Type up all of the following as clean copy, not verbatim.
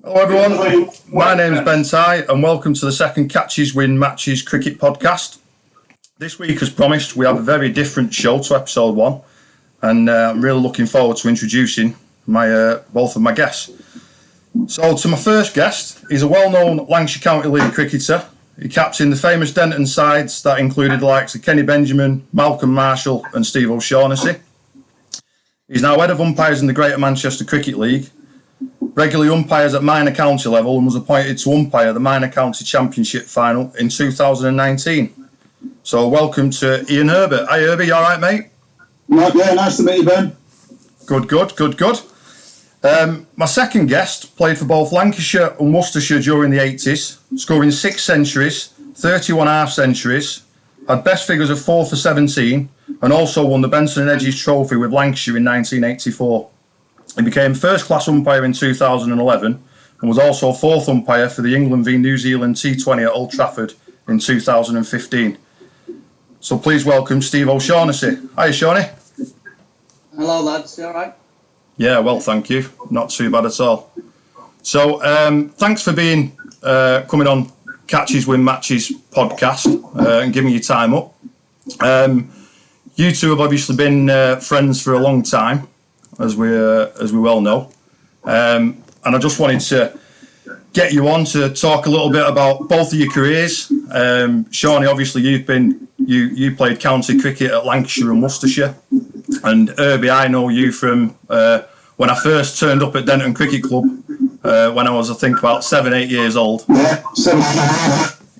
Hello everyone, my name is Ben Ty and welcome to the second Catches Win Matches cricket podcast. This week, as promised, we have a very different show to episode 1 and I'm really looking forward to introducing both of my guests. So to my first guest, he's a well-known Lancashire County League cricketer. He captained the famous Denton sides that included the likes of Kenny Benjamin, Malcolm Marshall and Steve O'Shaughnessy. He's now Head of Umpires in the Greater Manchester Cricket League. Regularly umpires at minor county level and was appointed to umpire the minor county championship final in 2019. So welcome to Ian Herbert. Hi Herby, you alright mate? Yeah, nice to meet you Ben. Good. My second guest played for both Lancashire and Worcestershire during the 80s, scoring 6 centuries, 31 half centuries, had best figures of 4 for 17 and also won the Benson and Hedges Trophy with Lancashire in 1984. He became first-class umpire in 2011 and was also fourth umpire for the England v New Zealand T20 at Old Trafford in 2015. So please welcome Steve O'Shaughnessy. Hiya, Shawnee. Hello, lads. You all right? Yeah, well, thank you. Not too bad at all. So thanks for being coming on Catches Win Matches podcast and giving your time up. You two have obviously been friends for a long time, as we well know, and I just wanted to get you on to talk a little bit about both of your careers. Shawnee, obviously you played county cricket at Lancashire and Worcestershire, and Herby, I know you from when I first turned up at Denton Cricket Club when I was, I think, about 7-8 years old. Yeah, 7.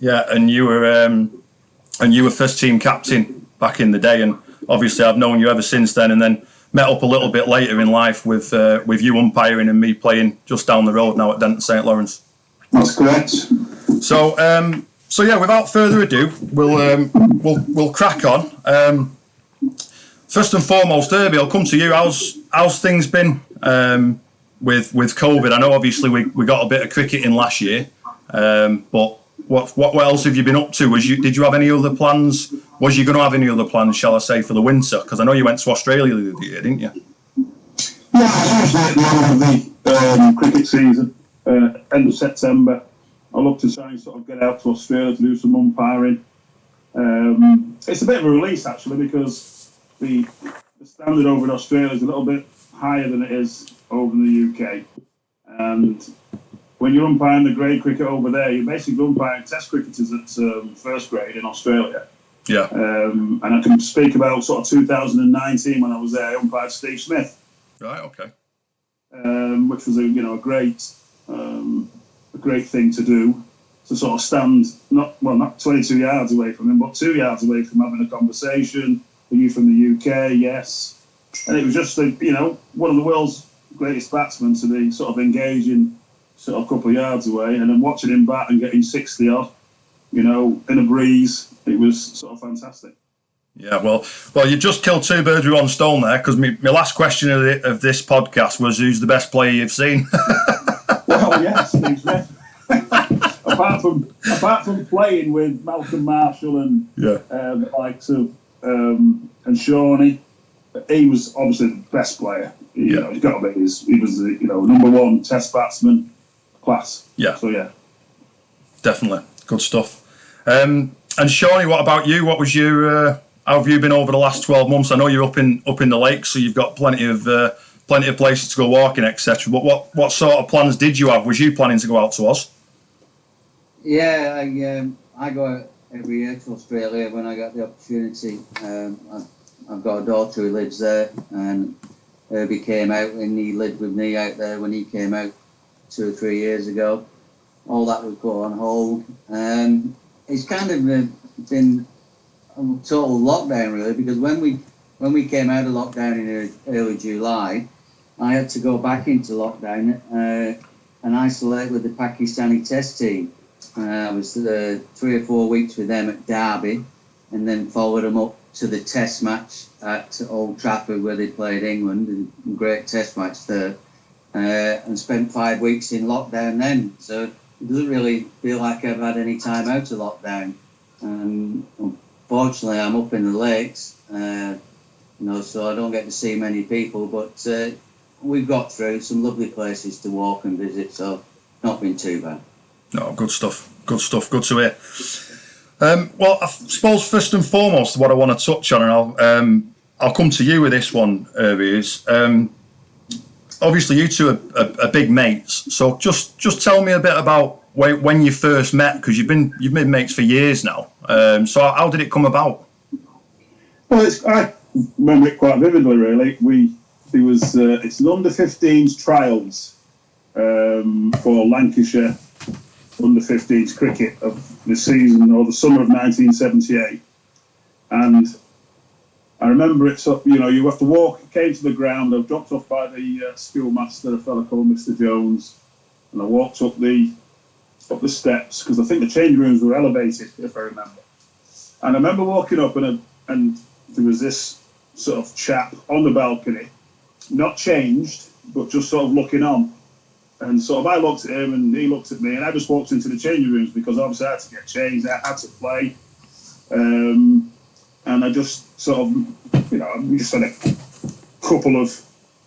Yeah, and you were first team captain back in the day, and obviously I've known you ever since then, and then met up a little bit later in life with you umpiring and me playing just down the road now at Denton St Lawrence. That's correct. So yeah, without further ado, we'll crack on. First and foremost, Herby, I'll come to you. How's things been with COVID? I know obviously we got a bit of cricket in last year, but what else have you been up to? Did you have any other plans? Was you going to have any other plans, shall I say, for the winter? Because I know you went to Australia the other year, didn't you? Yeah, usually at the end of the cricket season, end of September, I look to try and sort of get out to Australia to do some umpiring. It's a bit of a release actually, because the standard over in Australia is a little bit higher than it is over in the UK, and when you're umpiring the grade cricket over there, you're basically umpiring test cricketers at first grade in Australia. Yeah. And I can speak about sort of 2019 when I was there. I umpired Steve Smith. Right. Okay. Which was a great thing to do, to sort of stand not 22 yards away from him, but 2 yards away from having a conversation. Are you from the UK? Yes. And it was just one of the world's greatest batsmen to be sort of engaging sort of a couple of yards away, and then watching him bat and getting 60 odd, in a breeze. It was sort of fantastic. Yeah, well, you just killed 2 birds with 1 stone there, because my last question of this podcast was, who's the best player you've seen? Well, yes, Steve Smith. apart from playing with Malcolm Marshall and the likes of and Shawnee, he was obviously the best player. He's got to be. He was the number 1 Test batsman class. Yeah. So yeah, definitely good stuff. And Shawnee, what about you? What was your? How have you been over the last 12 months? I know you're up in the lakes, so you've got plenty of places to go walking, etc. But what sort of plans did you have? Was you planning to go out to Oz? Yeah, I go out every year to Australia when I get the opportunity. I've got a daughter who lives there, and Herby came out and he lived with me out there when he came out 2 or 3 years ago. All that was put on hold. It's kind of been a total lockdown really, because when we came out of lockdown in early July, I had to go back into lockdown and isolate with the Pakistani Test team. I was 3 or 4 weeks with them at Derby, and then followed them up to the Test match at Old Trafford where they played England, and great Test match there. And spent 5 weeks in lockdown then. So it doesn't really feel like I've had any time out of lockdown. Unfortunately, I'm up in the lakes, so I don't get to see many people, but we've got through some lovely places to walk and visit, so not been too bad. No, good stuff. Good to hear. Well, I suppose first and foremost, what I want to touch on, and I'll come to you with this one, Herby, is obviously you two are big mates. So just tell me a bit about when you first met, because you've been mates for years now. So how did it come about? Well, I remember it quite vividly. Really, it's an under-15s trials for Lancashire under-15s cricket of the season or the summer of 1978, and I remember it. So you have to walk. Came to the ground. I was dropped off by the schoolmaster, a fellow called Mr. Jones, and I walked up the steps because I think the change rooms were elevated, if I remember. And I remember walking up and there was this sort of chap on the balcony, not changed, but just sort of looking on. And sort of I looked at him and he looked at me, and I just walked into the changing rooms because obviously I had to get changed, I had to play. And I just sort of, we just had a couple of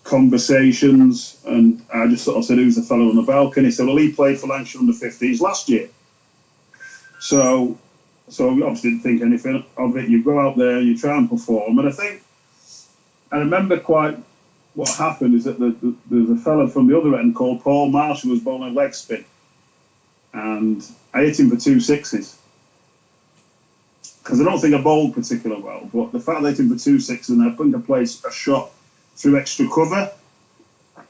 conversations, and I just sort of said, "Who's the fellow on the balcony?" He said, "Well, he played for Lancashire under-15s last year." So we obviously didn't think anything of it. You go out there, you try and perform, and I remember quite what happened is that there's a fella from the other end called Paul Marshall who was bowling leg spin, and I hit him for 2 sixes. Because I don't think I bowled particularly well, but the fact that I hit him for 2 sixes, and I think I played a shot through extra cover,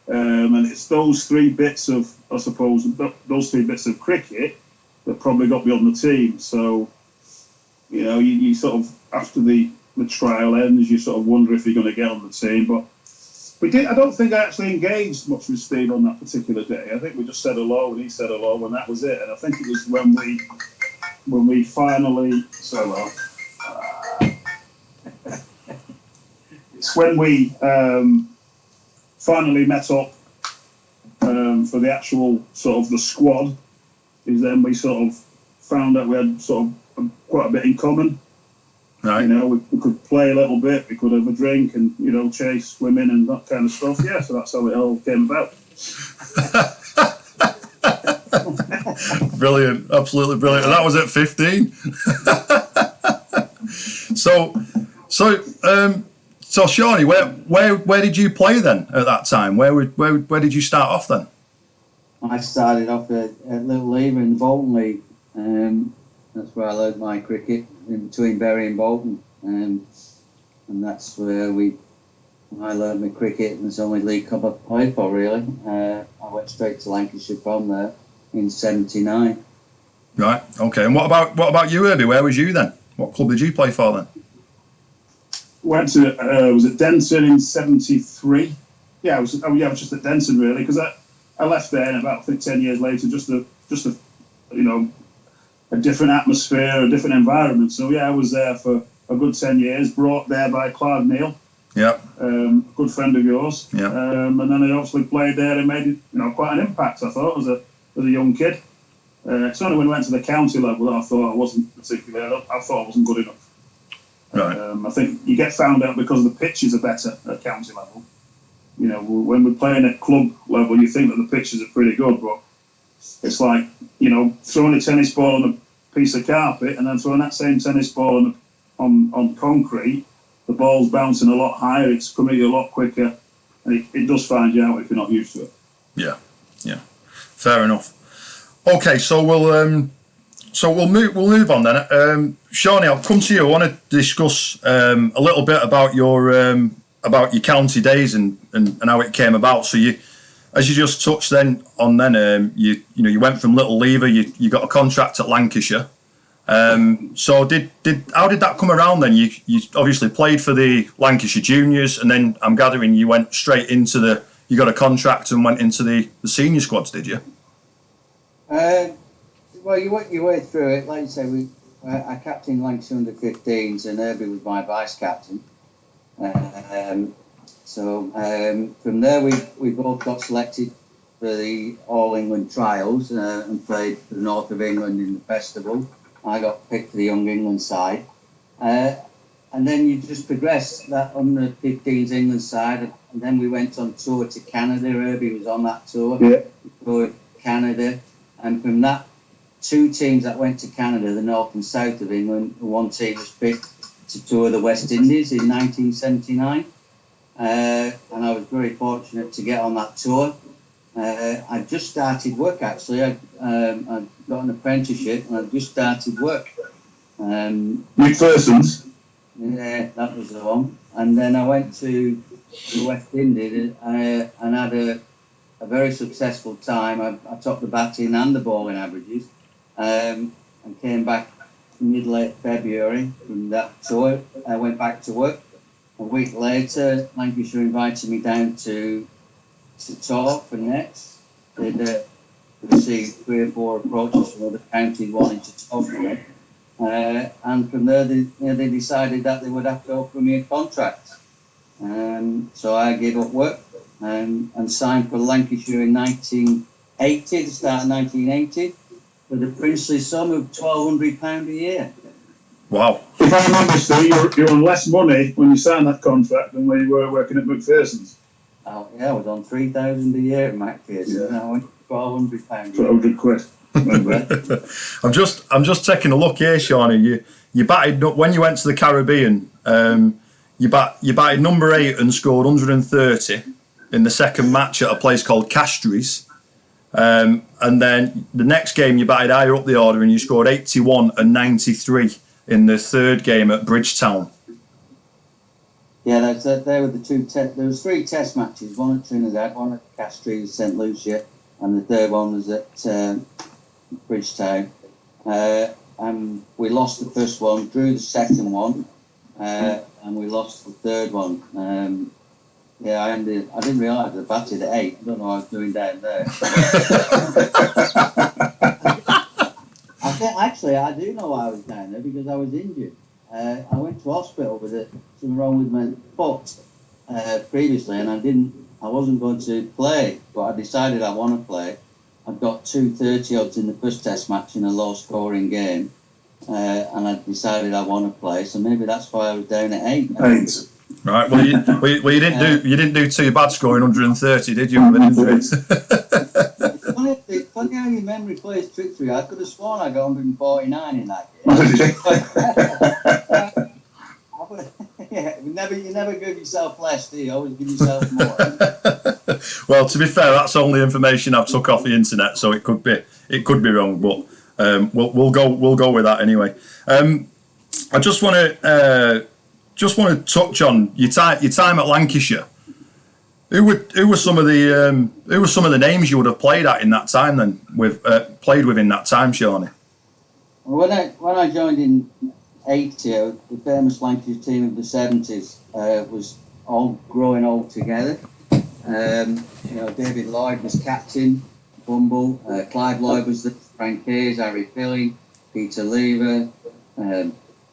and it's those 3 bits of, I suppose, those 3 bits of cricket that probably got me on the team. So, you sort of, after the trial ends, you sort of wonder if you're going to get on the team. But I don't think I actually engaged much with Steve on that particular day. I think we just said hello, and he said hello, and that was it. And I think it was when we finally, it's when we finally met up for the actual sort of the squad, is then we sort of found out we had sort of quite a bit in common. Right. We could play a little bit, we could have a drink and, chase women and that kind of stuff. Yeah, so that's how it all came about. Brilliant, absolutely brilliant. And that was at 15. So Shawnee, where did you play then at that time? Where did you start off then? I started off at Little Lever in the Bolton League. That's where I learned my cricket, in between Bury and Bolton. And that's where I learned my cricket, and it's the only league club I've played for, really. I went straight to Lancashire from there in '79. Right, okay. And what about you, Herby? Where was you then? What club did you play for then? Went to was at Denton in '73. I was just at Denton really, because I left there, and about I think 10 years later, just a different atmosphere, a different environment. So I was there for a good 10 years, brought there by Clive Neal. Yeah. Good friend of yours. Yeah. And then I obviously played there and made quite an impact, I thought, as a young kid. It's only when I went to the county level that I thought I wasn't particularly, I thought I wasn't good enough. Right. I think you get found out because the pitches are better at county level. When we're playing at club level, you think that the pitches are pretty good, but it's like, throwing a tennis ball on a piece of carpet and then throwing that same tennis ball on concrete, the ball's bouncing a lot higher, it's coming at you a lot quicker, and it does find you out if you're not used to it. Yeah. Fair enough. Okay, so we'll move on then. Shawnee, I'll come to you. I want to discuss a little bit about your county days and how it came about. So as you just touched on, you went from Little Lever, you got a contract at Lancashire. So how did that come around then? You obviously played for the Lancashire Juniors, and then I'm gathering you went straight into you got a contract and went into the senior squads, did you? Well, you work your way through it. Like you say, I captained Lancashire under-15s, and Herby was my vice captain. From there, we both got selected for the All England trials and played for the North of England in the festival. I got picked for the Young England side. And then you just progressed that under-15s England side, and then we went on tour to Canada. Herby was on that tour. Yeah. Toured Canada, and from that, 2 teams that went to Canada, the North and South of England, one team was picked to tour the West Indies in 1979, and I was very fortunate to get on that tour. I just started work, actually. I got an apprenticeship, and I just started work. McPherson's? Yeah, that was the one. And then I went to the West Indies and had a very successful time. I topped the batting and the bowling averages, and came back mid-late February from that tour. I went back to work. A week later, Lancashire invited me down to talk for Nets. They'd received 3 or 4 approaches from other counties wanting to talk to me. And from there, they decided that they would have to offer me a contract. So I gave up work and signed for Lancashire in 1980, the start of 1980, for the princely sum of £1,200 a year. Wow. If I remember, Steve, you're on less money when you signed that contract than when you were working at McPherson's. Oh, yeah, I was on £3,000 a year at McPherson's, and I went £1,200 a year. £1,200. I'm just taking a look here, Shawnee. You batted when you went to the Caribbean. You batted number 8 and scored 130 in the second match at a place called Castries. And then the next game you batted higher up the order and you scored 81 and 93 in the third game at Bridgetown. Yeah, they were the 2. There was 3 test matches: one at Trinidad, one at Castries, St Lucia, and the third one was at Bridgetown. And we lost the first one, drew the second one, and we lost the third one. I didn't realise I batted at 8. I don't know what I was doing down there. I do know why I was down there, because I was injured. I went to hospital with something wrong with my foot previously, and I wasn't going to play, but I decided I want to play. I've got 230 odds in the first test match in a low-scoring game, and I decided I want to play. So maybe that's why I was down at 8. Right. Well, you didn't do too bad scoring 130, did you? With an injury. It's funny how your memory plays tricks with you. I could have sworn I got 149 in that game. You never give yourself less, do you? Always give yourself more. Well, to be fair, that's only information I've took off the internet, so it could be wrong, but we'll go with that anyway. I just want to touch on your time at Lancashire. Who were some of the names you would have played at in that time then? Played with in that time, Shawnee? Well, when I joined in 80, the famous Lancashire team of the 70s was all growing old together. David Lloyd was captain, Bumble. Clive Lloyd was the Frank Hayes, Harry Filling, Peter Lever.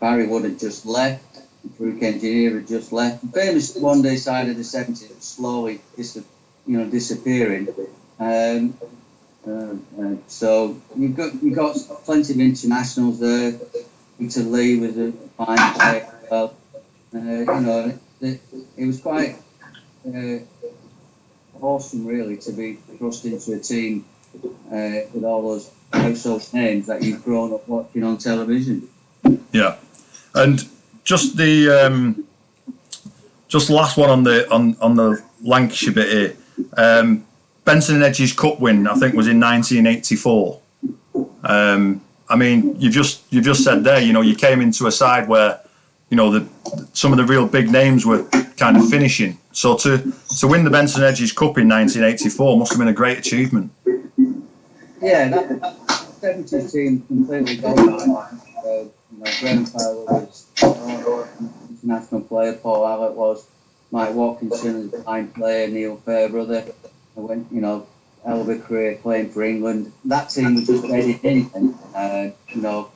Barry Wood had just left. Farouk Engineer had just left. The famous one-day side of the 70s was slowly disappearing. So you've got plenty of internationals there. Peter Lee was a fine player as well. It was quite awesome, really, to be thrust into a team with all those household names that you've grown up watching on television. Yeah, and just the last one on the Lancashire bit here. Benson and Edge's Cup win, I think, was in 1984. I mean, you just said there, you came into a side where, some of the real big names were kind of finishing. So to win the Benson and Edge's Cup in 1984 must have been a great achievement. Yeah, that 70s team completely dominated. Graham Fowler was an international player, Paul Hallett was. Mike Watkinson, a fine player, Neil Fairbrother. I went, hell of a career playing for England. That team was just ready in, and the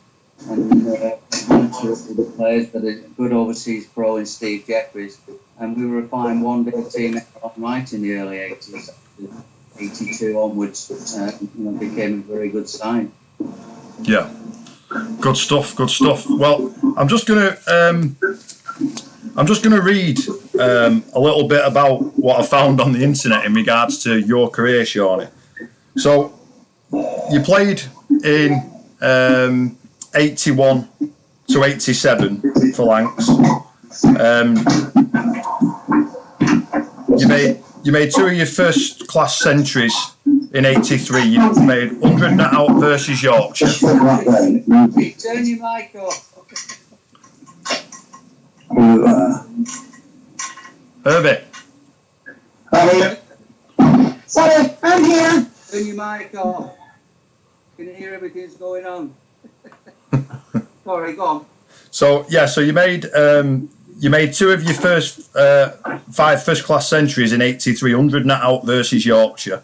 players, but a good overseas pro in Steve Jeffries. And we were a fine one-day team right in the early 80s. 82 onwards, became a very good sign. Yeah, good stuff. Well, I'm just gonna read a little bit about what I found on the internet in regards to your career, Shawnee. So, you played in 81 to 87 for Lancs. You made two of your first class centuries in 83. You made 100 not out versus Yorkshire. Turn your mic off. Herbert. Sorry, I'm here. Turn your mic off. Can you hear everything's going on? Sorry, go on. So you made two of your first 5 first class centuries in 83, 100 not out versus Yorkshire,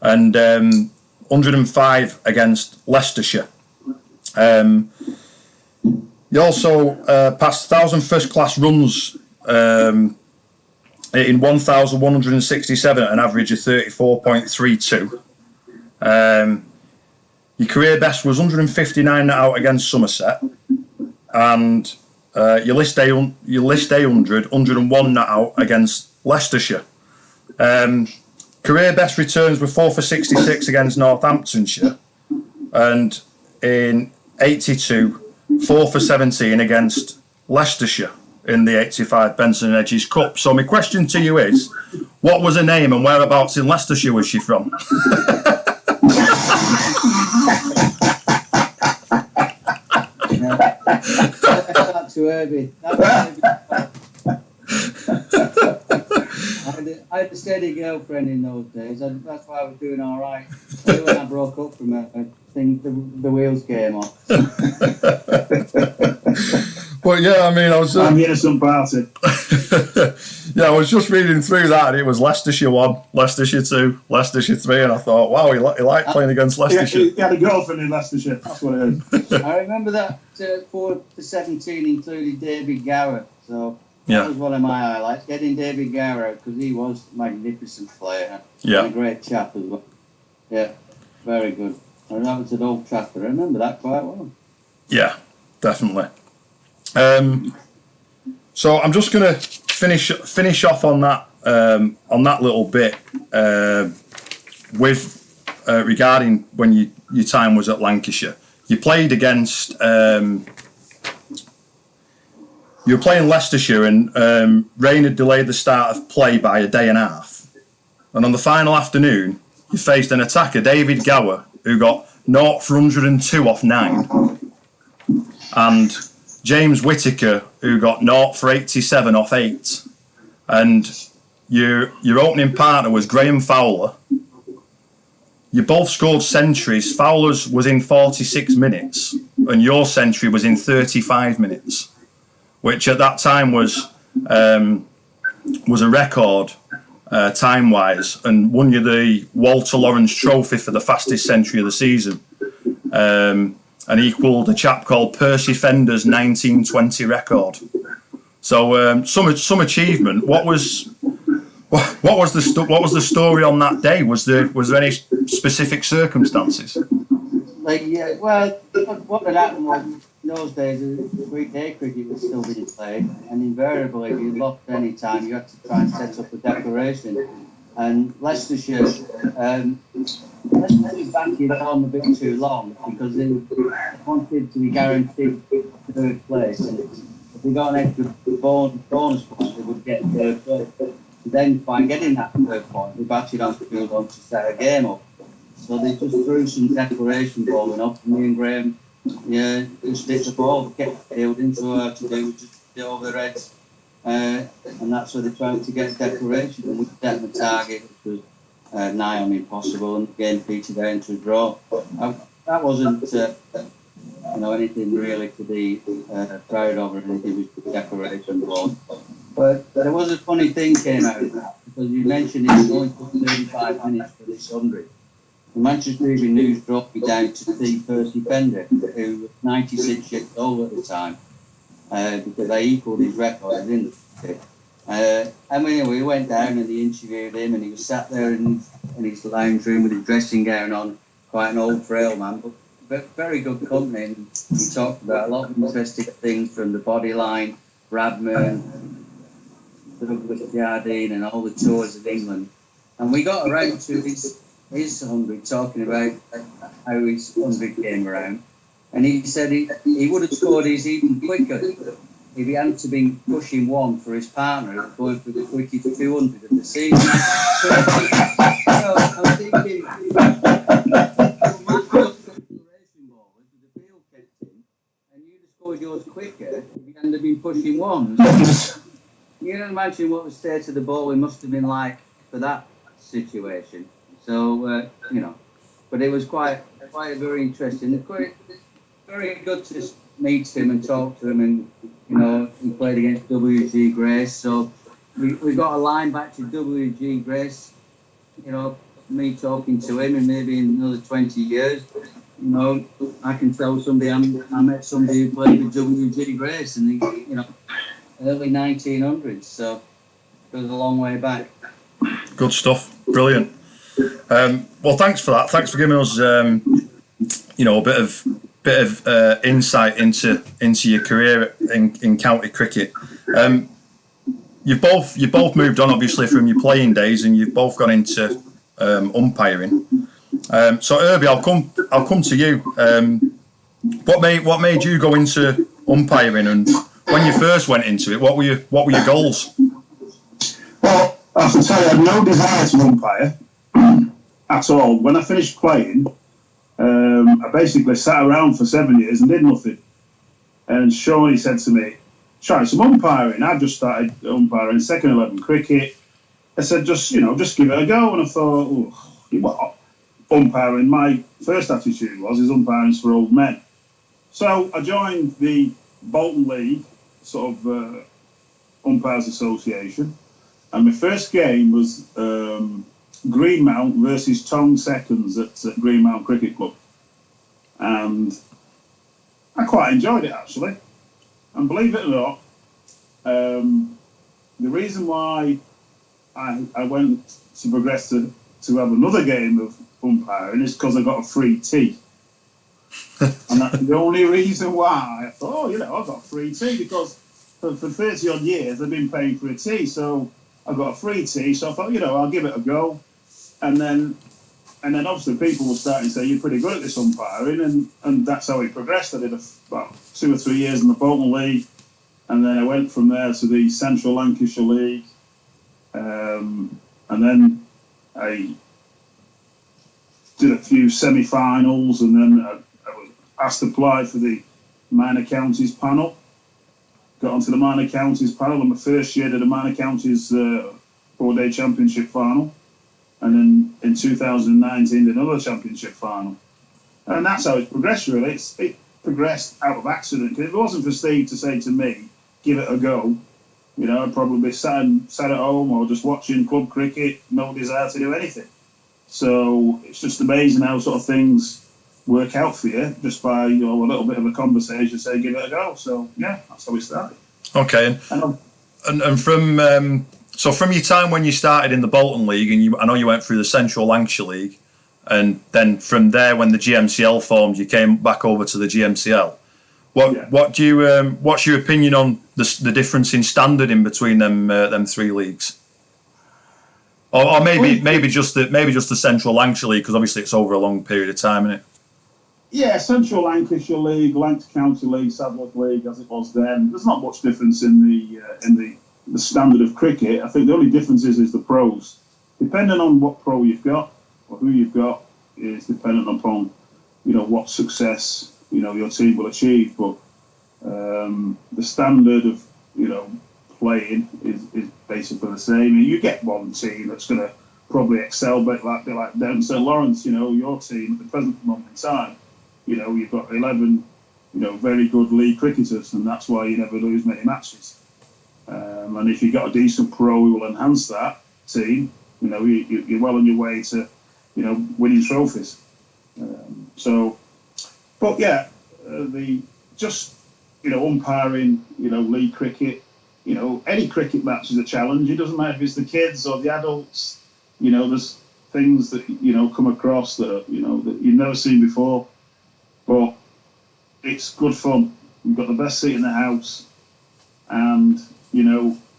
and 105 against Leicestershire. You also passed 1,000 first class runs in 1,167 at an average of 34.32. Your career best was 159 not out against Somerset, and your list A 100, 101 not out against Leicestershire. Career best returns were 4 for 66 against Northamptonshire, and in 82, 4 for 17 against Leicestershire in the 85 Benson and Hedges Cup. So my question to you is, what was her name and whereabouts in Leicestershire was she from? That's to Herby. I had a steady girlfriend in those days. That's why I was doing all right. When I broke up from her, I think the wheels came off. But yeah, I mean, I'm here some party. Yeah, I was just reading through that, and it was Leicestershire 1, Leicestershire 2, Leicestershire 3, and I thought, wow, he liked playing against Leicestershire. He had a girlfriend in Leicestershire, that's what it is. I remember that 4 for 17 included David Gower, so Yeah. that was one of my highlights, getting David Gower out, because he was a magnificent player. Yeah. And a great chap as well. Yeah, very good. And that was at Old Trafford. I remember that quite well. Yeah, definitely. So I'm just going to finish off on that little bit with regarding when your time was at Lancashire. You played against you were playing Leicestershire, and rain had delayed the start of play by a day and a half. And on the final afternoon, you faced an attacker, David Gower, who got 0 for 102 off 9, and James Whittaker, who got 0 for 87 off 8. And your opening partner was Graham Fowler. You both scored centuries. Fowler's was in 46 minutes, and your century was in 35 minutes, which at that time was a record time-wise, and won you the Walter Lawrence Trophy for the fastest century of the season, and equalled a chap called Percy Fender's 1920 record. So some achievement. What was the story on that day? Was there any specific circumstances? What had happened was, in those days, weekday cricket was still being played, and invariably, if you lost any time, you had to try and set up a declaration. And Leicestershire backed it on a bit too long, because they wanted to be guaranteed third place. And if they got an extra bonus point, they would get third place. Then, by getting that third point, they batted on the field on to set a game up. So they just threw some declaration bowling up. Me and Graham, just hit the ball, kept fielding, so to do just get over the reds. And that's where they tried to get a declaration. And we set the target, which was nigh on impossible, and the game petered out into a draw. That wasn't anything really to be proud of or anything. It was declaration ball. But there was a funny thing came out of that, because you mentioned it only took 35 minutes for this 100. The Manchester Evening News dropped me down to see Percy Fender, who was 96 years old at the time, because I equalled his record, didn't I? And anyway, we went down and he interviewed him, and he was sat there in his lounge room with his dressing gown on, quite an old frail man, but very good company. And he talked about a lot of interesting things, from the body line, Bradman, Douglas Jardine, and all the tours of England. And we got around to his 100, talking about how his 100 came around. And he said he would have scored his even quicker if he hadn't been pushing one for his partner, going for the quickest 200 of the season. So, I'm thinking, and you'd have scored yours quicker if you hadn't been pushing ones. You can imagine what the state of the ball must have been like for that situation. So, but it was quite very interesting. Very good to meet him and talk to him, and he played against W.G. Grace. So we got a line back to W.G. Grace. Me talking to him, and maybe in another 20 years, I can tell somebody I met somebody who played with W.G. Grace in the early 1900s. So it goes a long way back. Good stuff. Brilliant. Well, thanks for that. Thanks for giving us, a bit of insight into your career in county cricket. You've both moved on, obviously, from your playing days, and you've both gone into umpiring. So Herby, I'll come to you. What made you go into umpiring, and when you first went into it, what were your goals? Well, I have to tell you, I had no desire to umpire at all. When I finished playing, I basically sat around for 7 years and did nothing. And Shawnee said to me, try some umpiring. I just started umpiring second 11 cricket. I said, just give it a go. And I thought, what? Umpiring, my first attitude is umpiring's for old men. So I joined the Bolton League, sort of Umpires Association. And my first game was Greenmount versus Tong Seconds at Greenmount Cricket Club. And I quite enjoyed it, actually. And believe it or not, the reason why I went to progress to have another game of umpiring is because I got a free tea. And that's the only reason why I thought, I got a free tea, because for 30 odd years I've been paying for a tea. So I got a free tea, so I thought, I'll give it a go. And then obviously people were starting to say, you're pretty good at this umpiring, and that's how it progressed. I did about 2 or 3 years in the Bolton League, and then I went from there to the Central Lancashire League, and then I did a few semi-finals, and then I was asked to apply for the Minor Counties panel. Got onto the Minor Counties panel, and my first year did a Minor Counties 4-day championship final. And then in 2019 did another championship final. And that's how it's progressed, really. It progressed out of accident. If it wasn't for Steve to say to me, give it a go, I'd probably be sat at home or just watching club cricket, no desire to do anything. So it's just amazing how sort of things work out for you just by a little bit of a conversation, say give it a go. So yeah, that's how we started. Okay, and from so from your time when you started in the Bolton League, and I know you went through the Central Lancashire League, and then from there when the GMCL formed, you came back over to the GMCL. What's your opinion on the difference in standard in between them three leagues? Or maybe just the Central Lancashire League, because obviously it's over a long period of time, isn't it? Yeah, Central Lancashire League, Lancashire County League, Sadler's League, as it was then. There's not much difference in the standard of cricket. I think the only difference is the pros. Depending on what pro you've got or who you've got is dependent upon what success your team will achieve. But the standard of playing is basically the same. You get one team that's going to probably excel, but like Denton St Lawrence, your team at the present moment in time, you've got 11 very good league cricketers, and that's why you never lose many matches. And if you've got a decent pro who will enhance that team, you're well on your way to, winning trophies. Umpiring, league cricket, any cricket match is a challenge. It doesn't matter if it's the kids or the adults. There's things that come across that that you've never seen before, but it's good fun. You've got the best seat in the house, and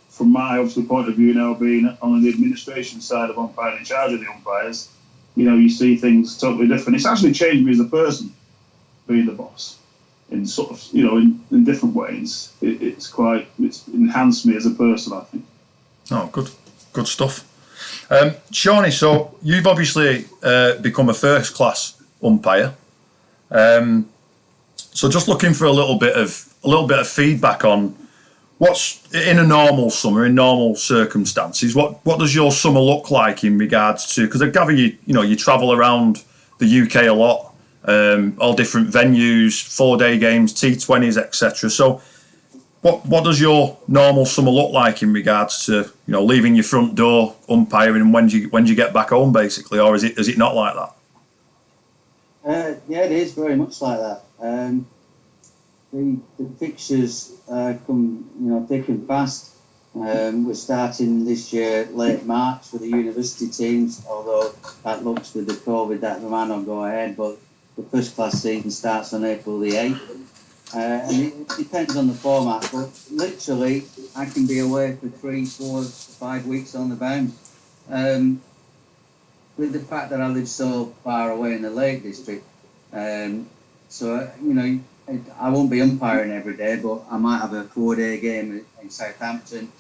from my obviously point of view now, being on the administration side of umpiring, in charge of the umpires, you see things totally different. It's actually changed me as a person, being the boss, in sort of in different ways. It's enhanced me as a person, I think. Oh, good stuff. Shawnee, so you've obviously become a first class umpire. So just looking for a little bit of feedback on what's in a normal summer, in normal circumstances. What does your summer look like in regards to? Because I gather you travel around the UK a lot, all different venues, 4-day games, T20s, etc. So what does your normal summer look like in regards to leaving your front door, umpiring, and when do you get back home, basically, or is it not like that? Yeah, it is very much like that. The fixtures come thick and fast. We're starting this year late March for the university teams, although that looks with the COVID that might not go ahead. But the first class season starts on April the 8th. And it depends on the format, but literally I can be away for 3, 4, 5 weeks on the bounce. With the fact that I live so far away in the Lake District, I won't be umpiring every day, but I might have a 4-day game in Southampton,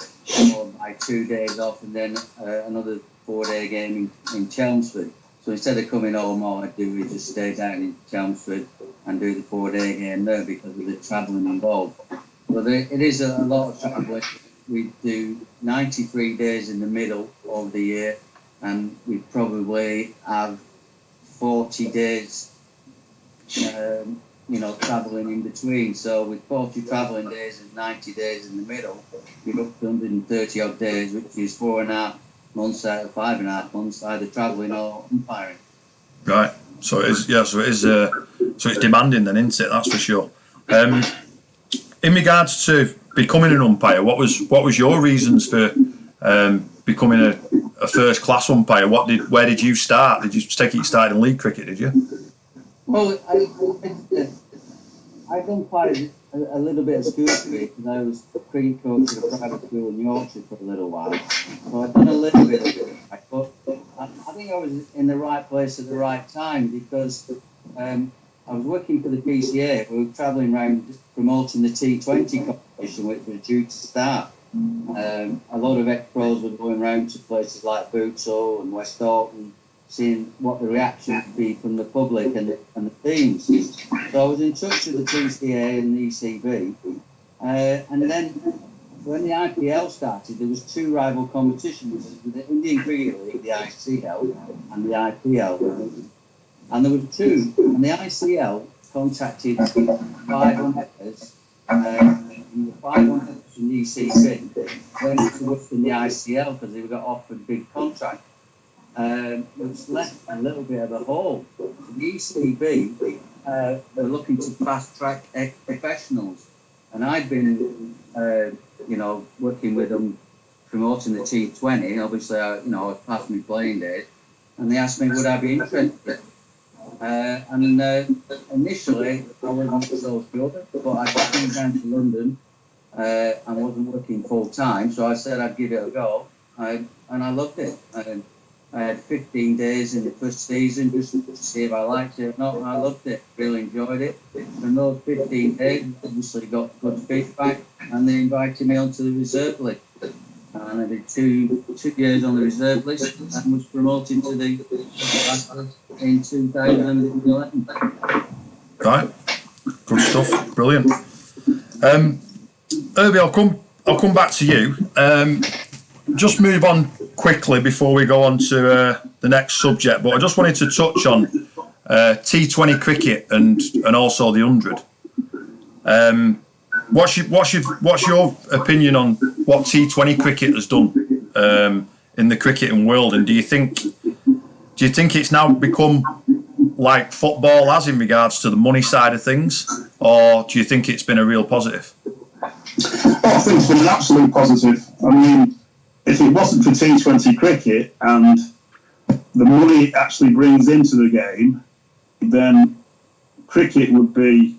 or by 2 days off, and then another 4-day game in Chelmsford. So instead of coming home, all I do is just stay down in Chelmsford and do the 4-day game there because of the travelling involved. But it is a lot of travelling. We do 93 days in the middle of the year, and we probably have 40 days, travelling in between. So with 40 travelling days and 90 days in the middle, you're up to 130 odd days, which is 4.5 months out of 5.5 months, either travelling or umpiring. Right. So it is. Yeah. So it is. So it's demanding, then, isn't it? That's for sure. In regards to becoming an umpire, what was your reasons for becoming a first class umpire? Where did you start? Did you take it? You started in league cricket, did you? Well, I've done quite a little bit of school cricket because I was a cricket coach at a private school in Yorkshire for a little while. So I've done a little bit of it, but I think I was in the right place at the right time because I was working for the PCA. We were travelling around promoting the T20 competition, which was due to start. A lot of ex-pros were going around to places like Bootsall and West Auckland, seeing what the reaction would be from the public and the teams. So I was in touch with the PCA and the ECB. And then when the IPL started, there was 2 rival competitions, the Indian Cricket League, the ICL, and the IPL. And there were 2. And the ICL contacted 5 umpires, and the 5 umpires from the ECB went to work in the ICL because they got offered a big contract. Which left a little bit of a hole. The ECB were looking to fast track professionals, and I'd been, working with them, promoting the T20. Obviously, I was past my playing days, and they asked me would I be interested. Initially, I wasn't so sure, but I came down to London and wasn't working full time, so I said I'd give it a go, and I loved it. I had 15 days in the first season just to see if I liked it or not, and I loved it, really enjoyed it. And those 15 days, obviously got good feedback, and they invited me onto the reserve list. And I did two years on the reserve list and was promoted to the in 2011. Right, good stuff, brilliant. Herby, I'll come back to you. Just move on quickly before we go on to the next subject, but I just wanted to touch on T20 cricket and also the 100. What's your opinion on what T20 cricket has done in the cricketing world, and do you think it's now become like football has in regards to the money side of things, or do you think it's been a real positive? I think it's been an absolute positive. I mean, if it wasn't for T20 cricket and the money it actually brings into the game, then cricket would be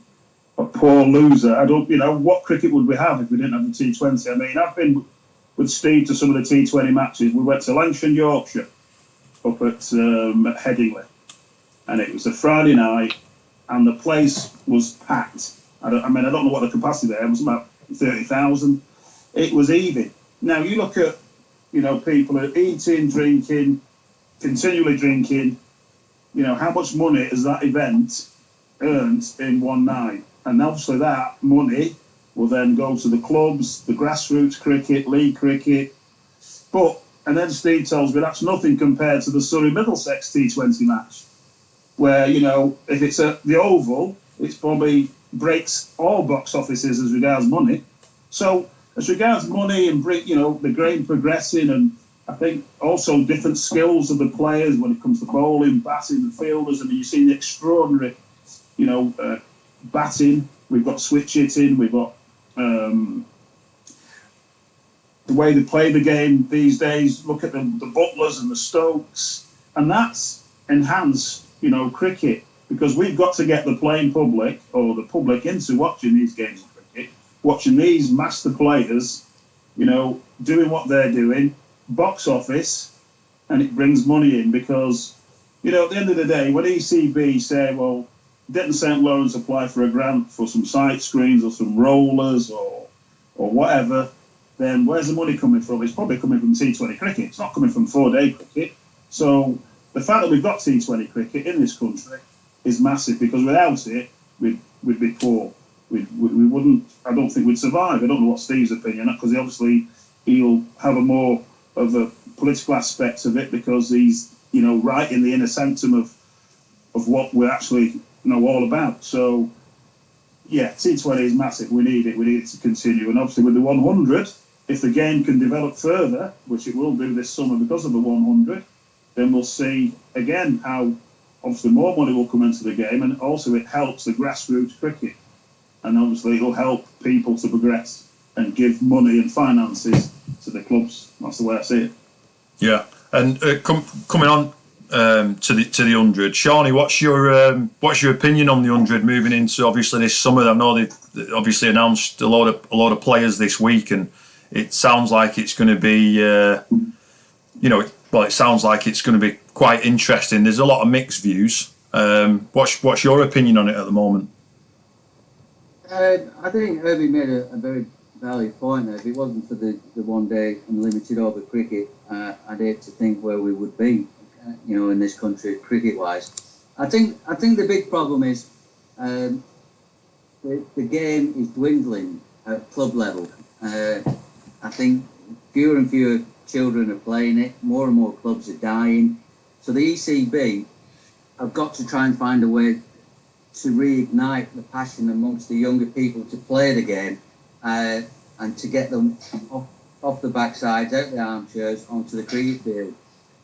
a poor loser. What cricket would we have if we didn't have the T20? I mean, I've been with Steve to some of the T20 matches. We went to Lancashire and Yorkshire up at Headingley, and it was a Friday night, and the place was packed. I don't know what the capacity there was, about 30,000. It was even. Now you look at, people are eating, drinking, continually drinking. How much money has that event earned in one night? And obviously that money will then go to the clubs, the grassroots cricket, league cricket. And then Steve tells me that's nothing compared to the Surrey Middlesex T20 match, where, if it's at the Oval, it's probably breaks all box offices as regards money. So as regards money and the game progressing, and I think also different skills of the players when it comes to bowling, batting, and fielders. I mean, you've seen the extraordinary, batting. We've got switch hitting. We've got the way they play the game these days. Look at the Butlers and the Stokes, and that's enhanced, cricket, because we've got to get the playing public or the public into watching these games of cricket, watching these master players, doing what they're doing, box office, and it brings money in because, at the end of the day, when ECB say, well, Denton St Lawrence apply for a grant for some sight screens or some rollers or whatever, then where's the money coming from? It's probably coming from T20 cricket. It's not coming from 4-day cricket. So the fact that we've got T20 cricket in this country is massive, because without it, we'd be poor. We wouldn't. I don't think we'd survive. I don't know what Steve's opinion, because obviously he'll have a more of a political aspect of it, because he's right in the inner sanctum of what we're actually all about. So yeah, T20 is massive. We need it. We need it to continue. And obviously with the 100, if the game can develop further, which it will do this summer because of the 100, then we'll see again how obviously more money will come into the game, and also it helps the grassroots cricket, and obviously it'll help people to progress and give money and finances to the clubs. That's the way I see it. Yeah, and coming on to the 100, Shawnee, what's your opinion on the 100 moving into obviously this summer? I know they've obviously announced a lot of players this week, and it sounds like it's going to be it sounds like it's going to be quite interesting. There's a lot of mixed views. What's your opinion on it at the moment? I think Herby made a very valid point there. If it wasn't for the 1 day and limited over cricket, I'd hate to think where we would be, in this country cricket-wise. I think the big problem is the game is dwindling at club level. I think fewer and fewer children are playing it. More and more clubs are dying. So the ECB have got to try and find a way to reignite the passion amongst the younger people to play the game, and to get them off the backsides, out the armchairs, onto the cricket field.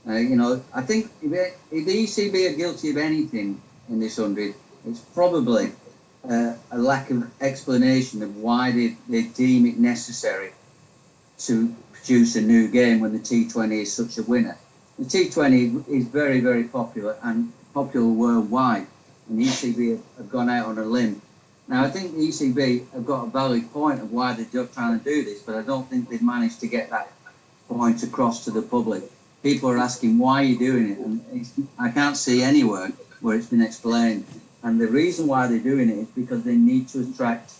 I think if the ECB are guilty of anything in this 100, it's probably a lack of explanation of why they deem it necessary to produce a new game when the T20 is such a winner. The T20 is very, very popular and popular worldwide, and the ECB have gone out on a limb. Now, I think the ECB have got a valid point of why they're trying to do this, but I don't think they've managed to get that point across to the public. People are asking, why are you doing it? And I can't see anywhere where it's been explained. And the reason why they're doing it is because they need to attract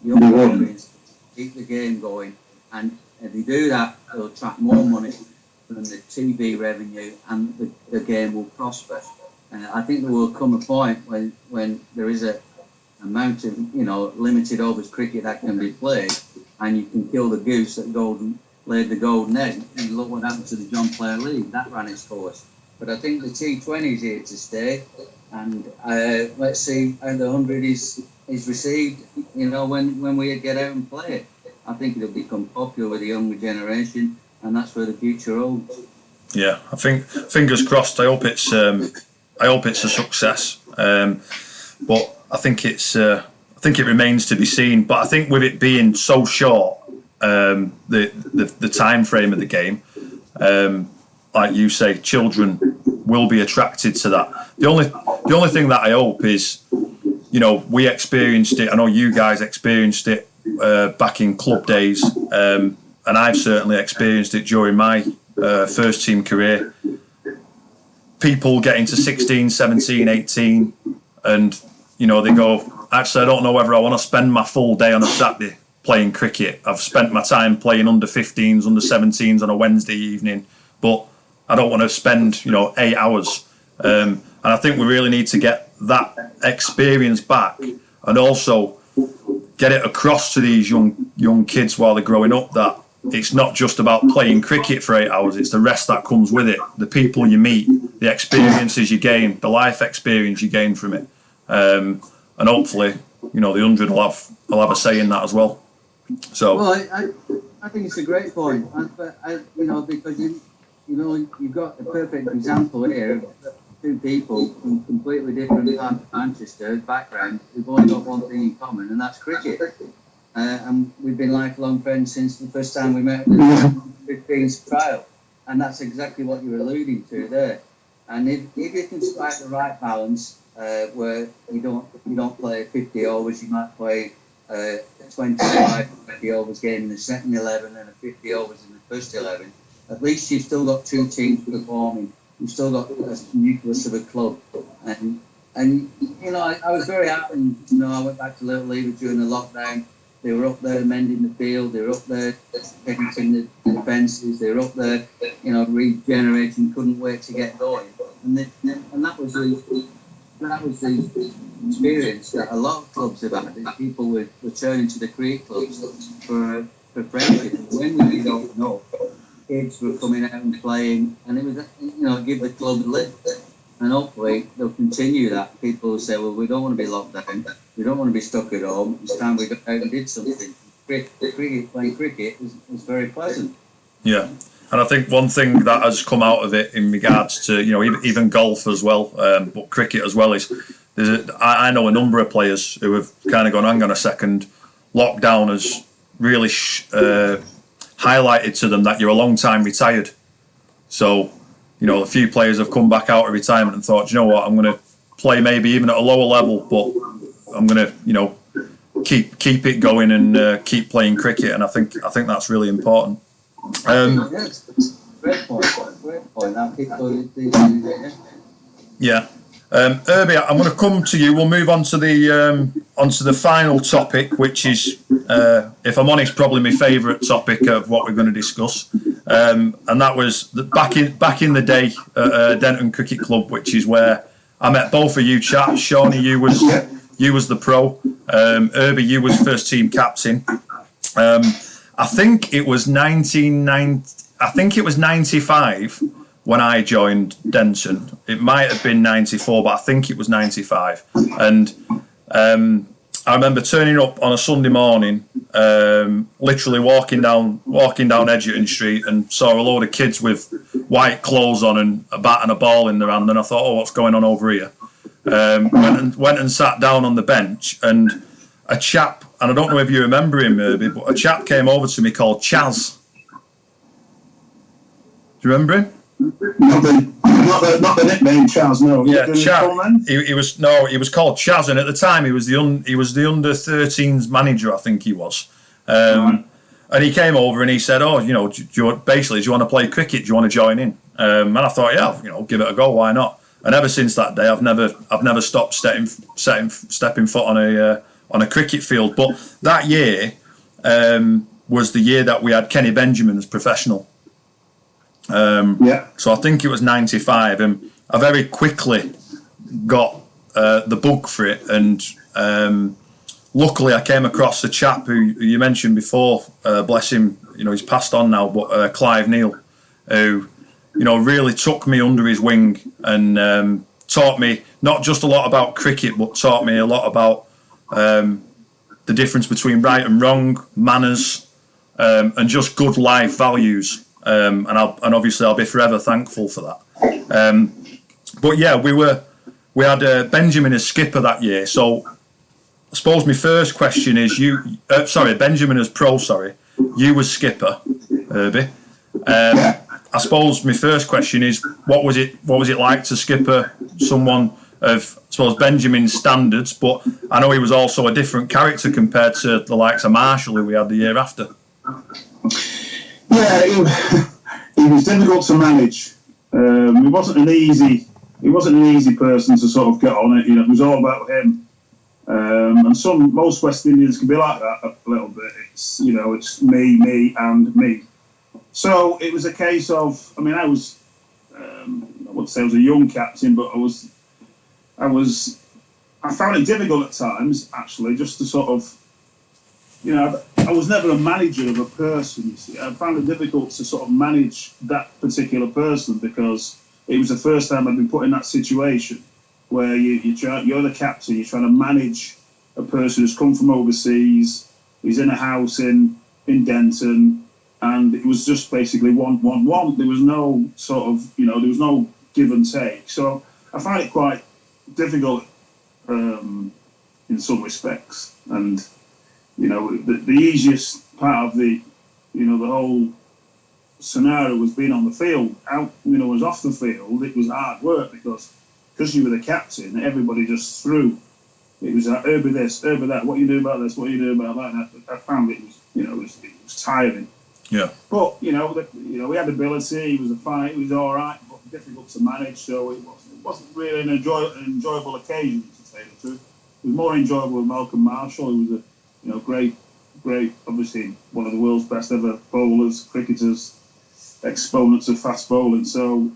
young audience to keep the game going. And if they do that, they'll attract more money from the TV revenue, and the game will prosper. And I think there will come a point when there is a amount of limited overs cricket that can be played, and you can kill the goose that laid the golden egg. And look what happened to the John Player League. That ran its course. But I think the T20 is here to stay, and let's see how the 100 is is received, when we get out and play it. I think it'll become popular with the younger generation, and that's where the future holds. Yeah, I think fingers crossed. I hope it's a success. But I think it remains to be seen. But I think with it being so short, the time frame of the game, like you say, children will be attracted to that. The only thing that I hope is, we experienced it. I know you guys experienced it back in club days, and I've certainly experienced it during my first team career. People getting to 16, 17, 18, and they go, actually, I don't know whether I want to spend my full day on a Saturday playing cricket. I've spent my time playing under 15s, under 17s on a Wednesday evening, but I don't want to spend 8 hours. And I think we really need to get that experience back, and also get it across to these young kids while they're growing up that it's not just about playing cricket for 8 hours, it's the rest that comes with it, the people you meet, the experiences you gain, the life experience you gain from it, and hopefully the 100 will have a say in that as well. So I think it's a great point, because you've got a perfect example here of two people from completely different parts of Manchester background who've only got one thing in common, and that's cricket. And we've been lifelong friends since the first time we met at the 15th trial, and that's exactly what you're alluding to there. And if you can strike the right balance, where you don't play 50 overs, you might play 25 50 overs game in the second 11 and a 50 overs in the first 11. At least you've still got two teams performing. You've still got a nucleus of a club, and I was very happy. I went back to Little Lever during the lockdown. They were up there mending the field. They were up there painting the fences. They were up there, regenerating. Couldn't wait to get going. And that was the experience that a lot of clubs have had. People were returning to the cricket clubs for friendship. And when we did open up, kids were coming out and playing, and it was give the club a lift. And hopefully they'll continue that. People will say, well, we don't want to be locked down. We don't want to be stuck at home. It's time we got out and did something. Playing cricket was very pleasant. Yeah. And I think one thing that has come out of it in regards to, even golf as well, but cricket as well, is I know a number of players who have kind of gone, hang on a second, lockdown has really highlighted to them that you're a long time retired. So, a few players have come back out of retirement and thought, you know what, I'm going to play maybe even at a lower level, but I'm going to, keep it going and keep playing cricket. And I think that's really important. Great point. Yeah. Herby, I'm going to come to you. We'll move on to the final topic, which is, if I'm honest, probably my favourite topic of what we're going to discuss. And that was back in the day at Denton Cricket Club, which is where I met both of you chaps. Shawnee, you was the pro. Herby, you was first team captain. I think it was 95 when I joined Denton. It might have been 94, but I think it was 95. And I remember turning up on a Sunday morning, literally walking down Edgerton Street, and saw a load of kids with white clothes on and a bat and a ball in their hand. And I thought, what's going on over here? Went and sat down on the bench, and a chap, and I don't know if you remember him, Herby, but a chap came over to me called Chaz. Do you remember him? Not the nickname Chaz, no. Yeah, Chaz. He was called Chaz, and at the time he was the under 13s manager, I think he was. And he came over and he said, do you want to play cricket? Do you want to join in? And I thought, yeah, give it a go. Why not? And ever since that day, I've never stopped stepping foot on a cricket field. But that year was the year that we had Kenny Benjamin as professional. So I think it was 95, and I very quickly got the bug for it. And luckily, I came across a chap who you mentioned before. Bless him, he's passed on now. But Clive Neal, who really took me under his wing and taught me not just a lot about cricket, but taught me a lot about the difference between right and wrong, manners, and just good life values. And obviously I'll be forever thankful for that. But yeah, we had Benjamin as skipper that year. So I suppose my first question is Benjamin as pro. Sorry, you was skipper, Herby. I suppose my first question is, what was it like to skipper someone of, I suppose, Benjamin's standards? But I know he was also a different character compared to the likes of Marshall, who we had the year after. Yeah, he was difficult to manage. He wasn't an easy person to sort of get on it. It was all about him. And most West Indians can be like that a little bit. It's me, and me. So it was a case of, I would say I was a young captain, but I found it difficult at times, actually, just to sort of, I was never a manager of a person. You see. I found it difficult to sort of manage that particular person because it was the first time I'd been put in that situation where you're the captain, you're trying to manage a person who's come from overseas, he's in a house in Denton, and it was just basically one. There was no sort of, there was no give and take. So I find it quite difficult in some respects. And, the easiest part of the whole scenario was being on the field. Out, was off the field, it was hard work because you were the captain, everybody just threw. It was like, Herby this, Herby that, what you do about this, what you do about that. And I found it was, it was tiring. Yeah. But, we had ability, he was a fight, he was all right, but difficult to manage, so it wasn't really an enjoyable occasion, to say the truth. It was more enjoyable with Malcolm Marshall, who was a great, obviously one of the world's best ever bowlers, cricketers, exponents of fast bowling. So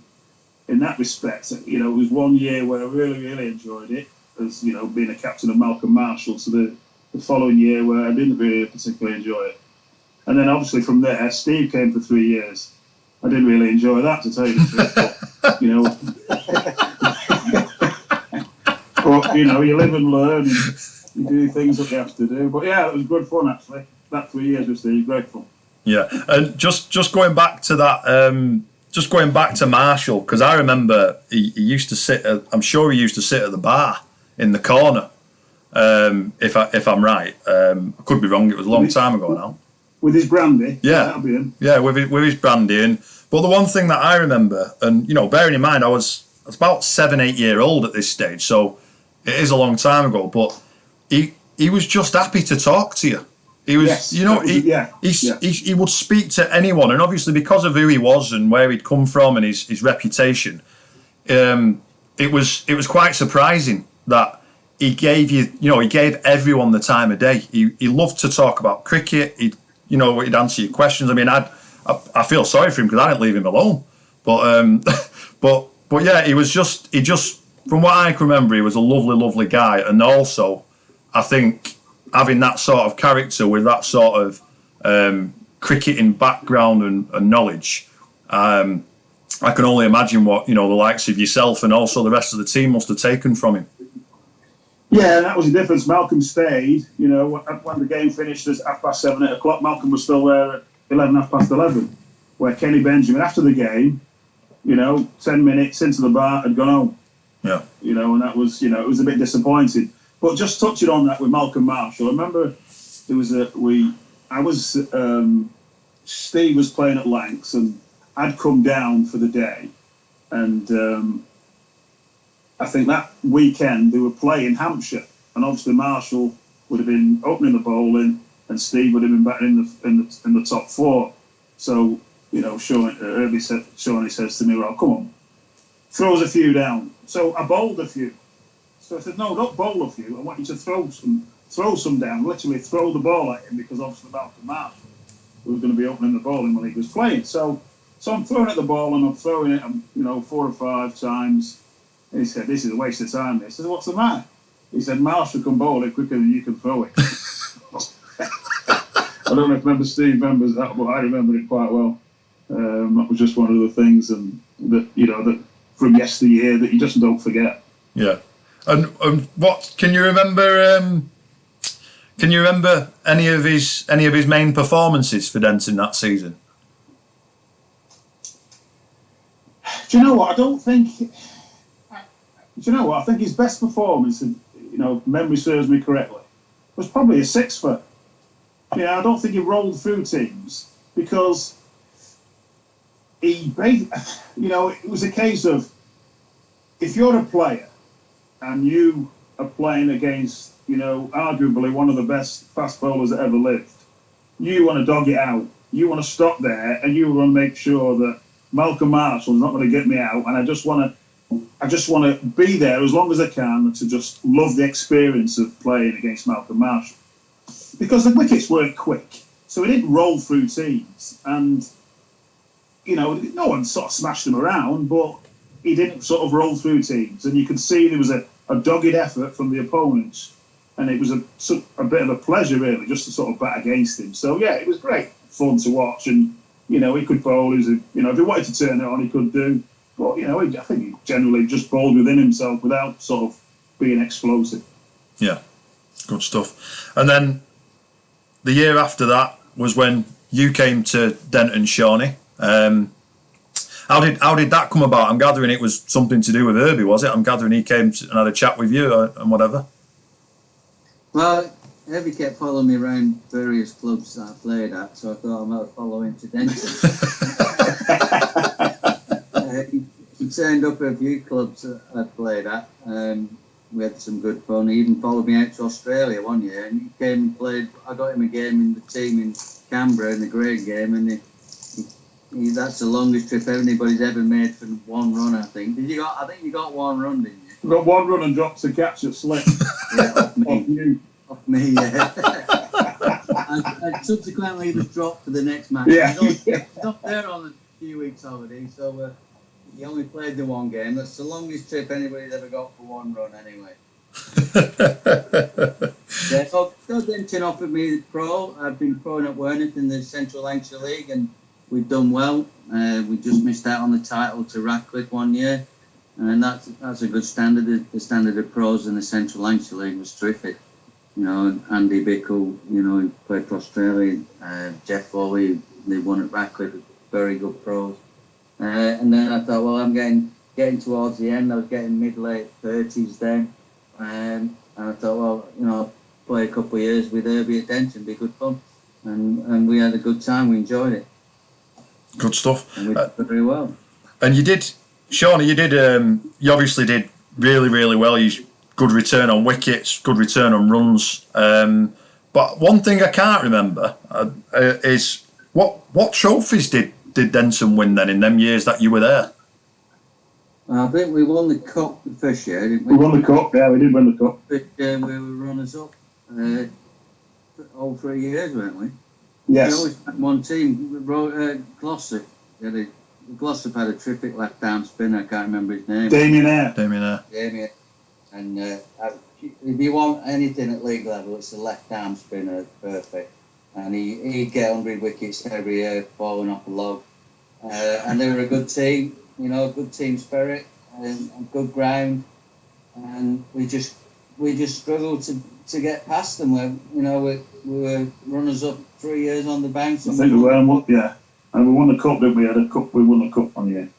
in that respect, it was one year where I really, really enjoyed it, as, being a captain of Malcolm Marshall, to the following year where I didn't really particularly enjoy it. And then obviously from there, Steve came for 3 years. I didn't really enjoy that, to tell you the truth. But, you live and learn, and you do things that you have to do. But yeah, it was good fun, actually. That 3 years with Steve, great fun. Yeah, and just going back to that, just going back to Marshall, because I remember he used to sit. I'm sure he used to sit at the bar in the corner. If I'm right, I could be wrong. It was a long time ago now. With his brandy, yeah, that'll be him. Yeah, with his brandy. But the one thing that I remember, and bearing in mind I was about 7-8 years old at this stage, so it is a long time ago. But he was just happy to talk to you. He was, he would speak to anyone, and obviously because of who he was and where he'd come from and his reputation, it was quite surprising that he gave he gave everyone the time of day. He loved to talk about cricket. He'd answer your questions. I mean, I feel sorry for him because I didn't leave him alone. But but yeah, he just from what I can remember, he was a lovely, lovely guy, and also I think having that sort of character with that sort of cricketing background and knowledge, I can only imagine what the likes of yourself and also the rest of the team must have taken from him. Yeah, that was the difference. Malcolm stayed. When the game finished at 7:30, 8 o'clock, Malcolm was still there at 11:11. Where Kenny Benjamin, after the game, 10 minutes into the bar, had gone home. Yeah. And that was, it was a bit disappointing. But just touching on that with Malcolm Marshall, I remember there was Steve was playing at Lancs, and I'd come down for the day, and I think that weekend they were playing Hampshire, and obviously Marshall would have been opening the bowling, and Steve would have been batting in the top four. So Herby says to me, "Well, come on, throws a few down." So I bowled a few. So I said, "No, don't bowl a few. I want you to throw some down. Literally throw the ball at him, because obviously Malcolm Marshall was going to be opening the bowling when he was playing." So I'm throwing at the ball, and I'm throwing it, 4 or 5 times. And he said, "This is a waste of time." I said, "What's the matter?" He said, "Marshall can bowl it quicker than you can throw it." I don't know if Steve remembers that, but I remember it quite well. That was just one of the things, and that from yesteryear that you just don't forget. Yeah. And what can you remember? Can you remember any of his main performances for Denton that season? Do you know what? I think his best performance, if memory serves me correctly, was probably a six for. I don't think he rolled through teams because it was a case of if you're a player and you are playing against, arguably one of the best fast bowlers that ever lived, you want to dog it out. You want to stop there and you want to make sure that Malcolm Marshall's not going to get me out, and I just want to be there as long as I can to just love the experience of playing against Malcolm Marshall. Because the wickets weren't quick, so he didn't roll through teams, and no one sort of smashed him around, but he didn't sort of roll through teams, and you could see there was a dogged effort from the opponents, and it was a bit of a pleasure really just to sort of bat against him. So yeah, it was great fun to watch, and he could bowl. If he wanted to turn it on, he could do, but I think he generally just bowled within himself without sort of being explosive. Yeah, good stuff. And then the year after that was when you came to Denton, Shawnee. How did that come about? I'm gathering it was something to do with Herby, was it? I'm gathering he came and had a chat with you and whatever. Well, Herbie kept following me around various clubs that I played at, so I thought I might follow him to Denton. He turned up at a few clubs that I played at. We had some good fun. He even followed me out to Australia one year, and he came and played. I got him a game in the team in Canberra in the grade game, and that's the longest trip anybody's ever made for one run, I think. I think you got one run, didn't you? Got one run and dropped a catch at slip. Yeah, off me. Off you. Off me, yeah. I subsequently was dropped for the next match. Yeah. I was not there on a few weeks holiday, so he only played the one game. That's the longest trip anybody's ever got for one run, anyway. Yeah, so Denton offered me the pro. I've been proing at Worneth in the Central Lancashire League, and we've done well. We just missed out on the title to Ratcliffe one year, and that's a good standard. The standard of pros in the Central Lancashire League was terrific. Andy Bickle, he played for Australia. Jeff Foley, they won at Ratcliffe, very good pros. And then I thought, well, I'm getting towards the end. I was getting mid-late 30s then. And I thought, well, I'll play a couple of years with Herby at Denton, be good fun. And we had a good time, we enjoyed it. Good stuff. And we did very well. And you did, Shawnee, you obviously did really, really well. You good return on wickets, good return on runs. But one thing I can't remember is what trophies did Denton win then in them years that you were there? I think we won the cup the first year, didn't we? We won the cup, yeah, we did win the cup. But we were runners up all 3 years, weren't we? Yes. We always had one team. Glossop. Glossop had a terrific left-arm spinner. I can't remember his name. Damien Eyre. Damien. And if you want anything at league level, it's a left-arm spinner, perfect. And he'd get 100 wickets every year, falling off a log. And they were a good team, good team spirit and good ground. And we just struggled to get past them. We were runners up 3 years on the banks. I think we were, yeah. And we won the cup, didn't we? We won the cup one year.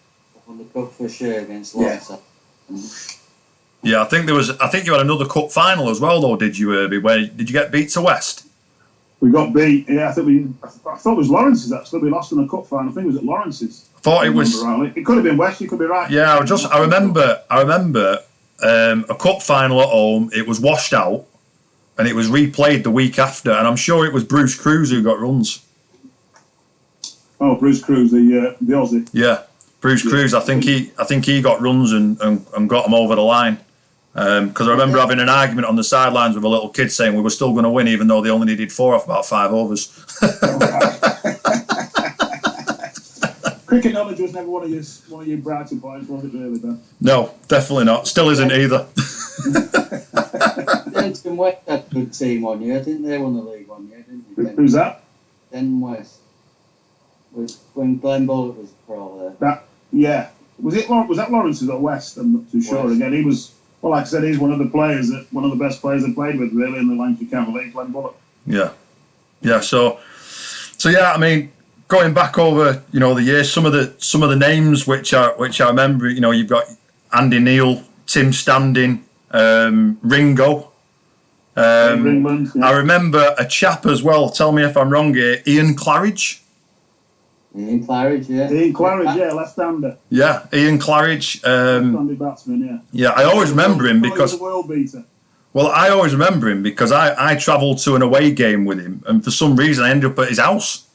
Won the cup for sure against Lotsa. Yeah, I think you had another cup final as well, though, did you, Herby? Did you get beat to West? We got beat. Yeah, I thought it was Lawrence's actually. We lost in a cup final. I think it was at Lawrence's. I thought it was. Rightly. It could have been West. You could be right. Yeah, I remember a cup final at home. It was washed out, and it was replayed the week after. And I'm sure it was Bruce Cruz who got runs. Oh, Bruce Cruz, the Aussie. Yeah, Bruce Cruz. I think he got runs and got them over the line. Because I remember having an argument on the sidelines with a little kid saying we were still going to win even though they only needed 4 off about 5 overs. Cricket knowledge was never one of your brighter points, was it really, Ben? No, definitely not. Still isn't either. Denton West had a good team one year. I think they won the league one year, didn't they? Who's that? Denton West. When Glenn Bullock was pro there. Was that Lawrence's or West? I'm not too sure. West. Again, he was Well, like I said, he's one of the best players I played with, really, in the Lancashire County League, Glenn Bullock. Yeah. So yeah. I mean, going back over, the years, some of the names which I remember. You've got Andy Neal, Tim Standing, Ringo. Ringland, yeah. I remember a chap as well. Tell me if I'm wrong here. Ian Claridge. Ian Claridge, left-hander. Yeah, Ian Claridge. Left-handed batsman, yeah. Yeah, I always remember him because he was a world beater. Well, I always remember him because I travelled to an away game with him, and for some reason I ended up at his house.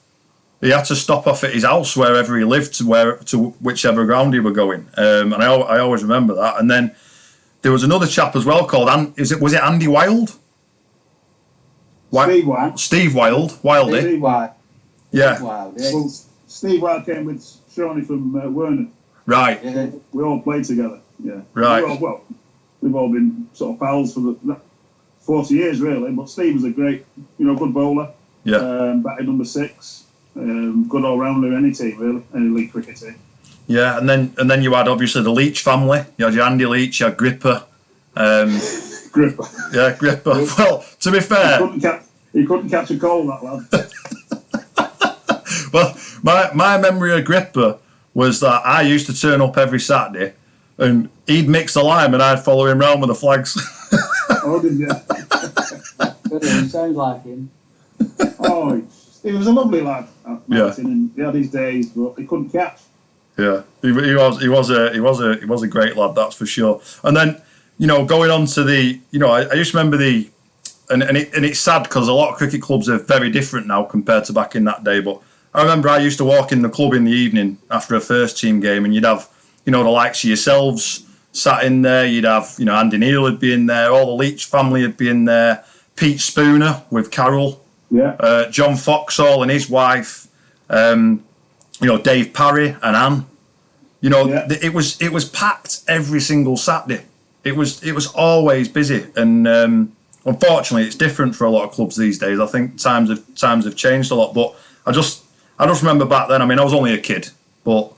He had to stop off at his house wherever he lived, to whichever ground he were going, and I always remember that. And then there was another chap as well called was it Andy Wilde? Steve Wilde. Steve Wilde. Wildy. Steve Wilde. Yeah. Well, Steve Wilde came with Shawnee from Werner. Right. Yeah. We all played together. Yeah. Right. We've all been sort of pals for 40 years, really. But Steve was a great, good bowler. Yeah. Batting number 6. Good all-rounder in any team, really, any league cricket team. Yeah, and then you had obviously the Leach family. You had your Andy Leach, your Gripper. Gripper. Yeah, Gripper. Well, to be fair, he couldn't catch a cold, that lad. Well, my memory of Gripper was that I used to turn up every Saturday, and he'd mix the lime, and I'd follow him round with the flags. Oh, did you? Brilliant, sounds like him. Oh, he was a lovely lad, Martin, Yeah. and he had his days, but he couldn't catch. Yeah, he was a great lad, that's for sure. And then going on to the I just remember and it's sad because a lot of cricket clubs are very different now compared to back in that day. But I remember I used to walk in the club in the evening after a first team game, and you'd have the likes of yourselves sat in there. You'd have Andy Neal would be in there, all the Leach family would be in there, Pete Spooner with Carol, John Foxall and his wife. Dave Parry and Anne. It was packed every single Saturday. It was always busy, and unfortunately, it's different for a lot of clubs these days. I think times have changed a lot. But I just remember back then. I mean, I was only a kid, but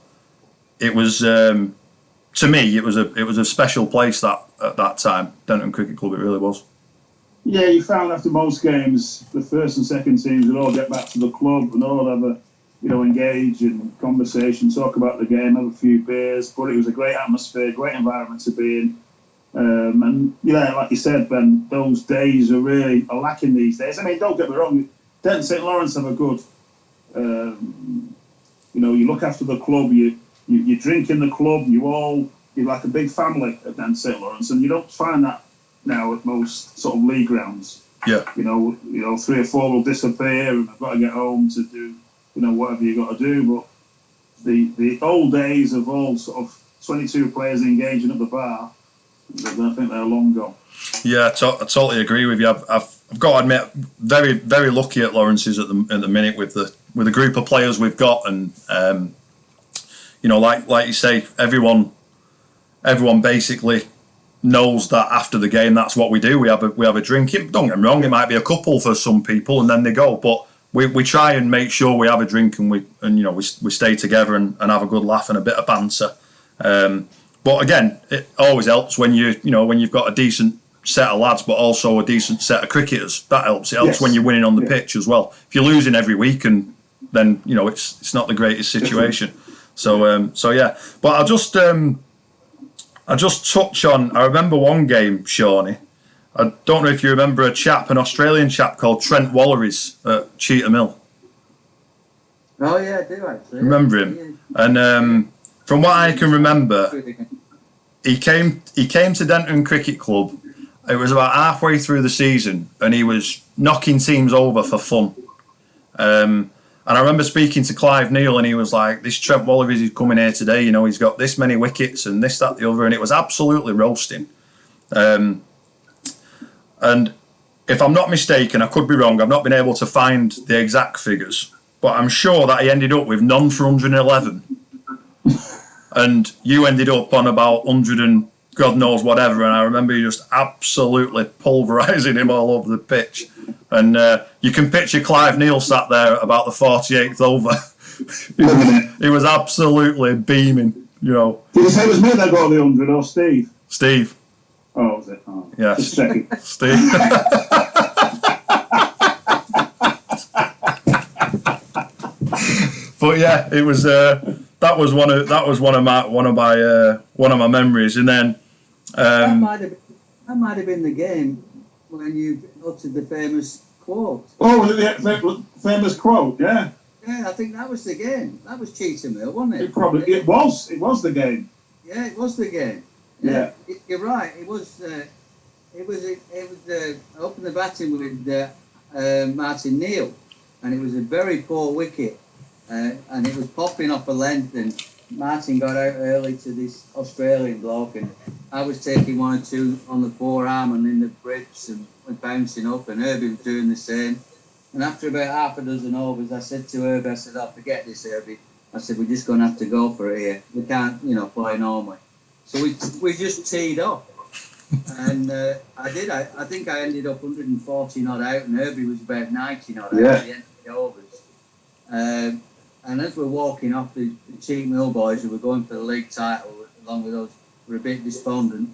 it was to me it was a special place at that time. Denton Cricket Club, it really was. Yeah, you found after most games, the first and second teams would all get back to the club and all have engage in conversation, talk about the game, have a few beers. But it was a great atmosphere, great environment to be in. And like you said, Ben, those days are lacking these days. I mean, don't get me wrong, Denton St Lawrence have a good, you look after the club, you drink in the club, you're like a big family at Denton St Lawrence, and you don't find that now at most sort of league grounds. Yeah. 3 or 4 will disappear, and I've got to get home to do whatever you got to do. But the old days of all sort of 22 players engaging at the bar, I think they're long gone. Yeah, I totally agree with you. I've got to admit, very very lucky at Lawrence's at the minute with the group of players we've got, and like you say, everyone basically knows that after the game that's what we do. We have a drink. Don't get me wrong, it might be a couple for some people, and then they go, but we try and make sure we have a drink and we stay together and have a good laugh and a bit of banter. But again, it always helps when you've got a decent set of lads, but also a decent set of cricketers. That helps. It helps when you're winning on the pitch as well. If you're losing every week, and then it's not the greatest situation. So yeah. But I'll just touch on. I remember one game, Shawnee. I don't know if you remember an Australian chap called Trent Walleries at Cheltenham Hill. Oh yeah, I do actually. Remember him? Yeah. And from what I can remember, he came to Denton Cricket Club. It was about halfway through the season, and he was knocking teams over for fun. And I remember speaking to Clive Neal, and he was like, "This Trent Walleries is coming here today. He's got this many wickets and this, that, the other," and it was absolutely roasting. And if I'm not mistaken, I could be wrong. I've not been able to find the exact figures, but I'm sure that he ended up with none for 111. And you ended up on about 100 and God knows whatever. And I remember you just absolutely pulverising him all over the pitch. And you can picture Clive Neal sat there about the 48th over. he was absolutely beaming, Did you say it was me that got the 100 or Steve? Steve. Oh, was it? Oh. Yes. Just checking. Steve. But yeah, it was that was one of my memories, and then that might have been the game when you uttered the famous quote. Oh, the famous quote, yeah. Yeah, I think that was the game. That was Cheltenham, wasn't it? It was the game. Yeah, it was the game. Yeah. You're right. It was. Opened the batting with Martin Neal, and it was a very poor wicket, and it was popping off a length, and Martin got out early to this Australian bloke, and I was taking 1 or 2 on the forearm and in the ribs and bouncing up, and Herby was doing the same. And after about half a dozen overs, I said to Herby, I said, "Oh, forget this, Herby." I said, "We're just going to have to go for it here. We can't, play normally." So we just teed off. And I did. I think I ended up 140 not out, and Herby was about 90 not out at the end of the overs. And as we're walking off, the Cheek Mill boys who were going for the league title, along with us, were a bit despondent.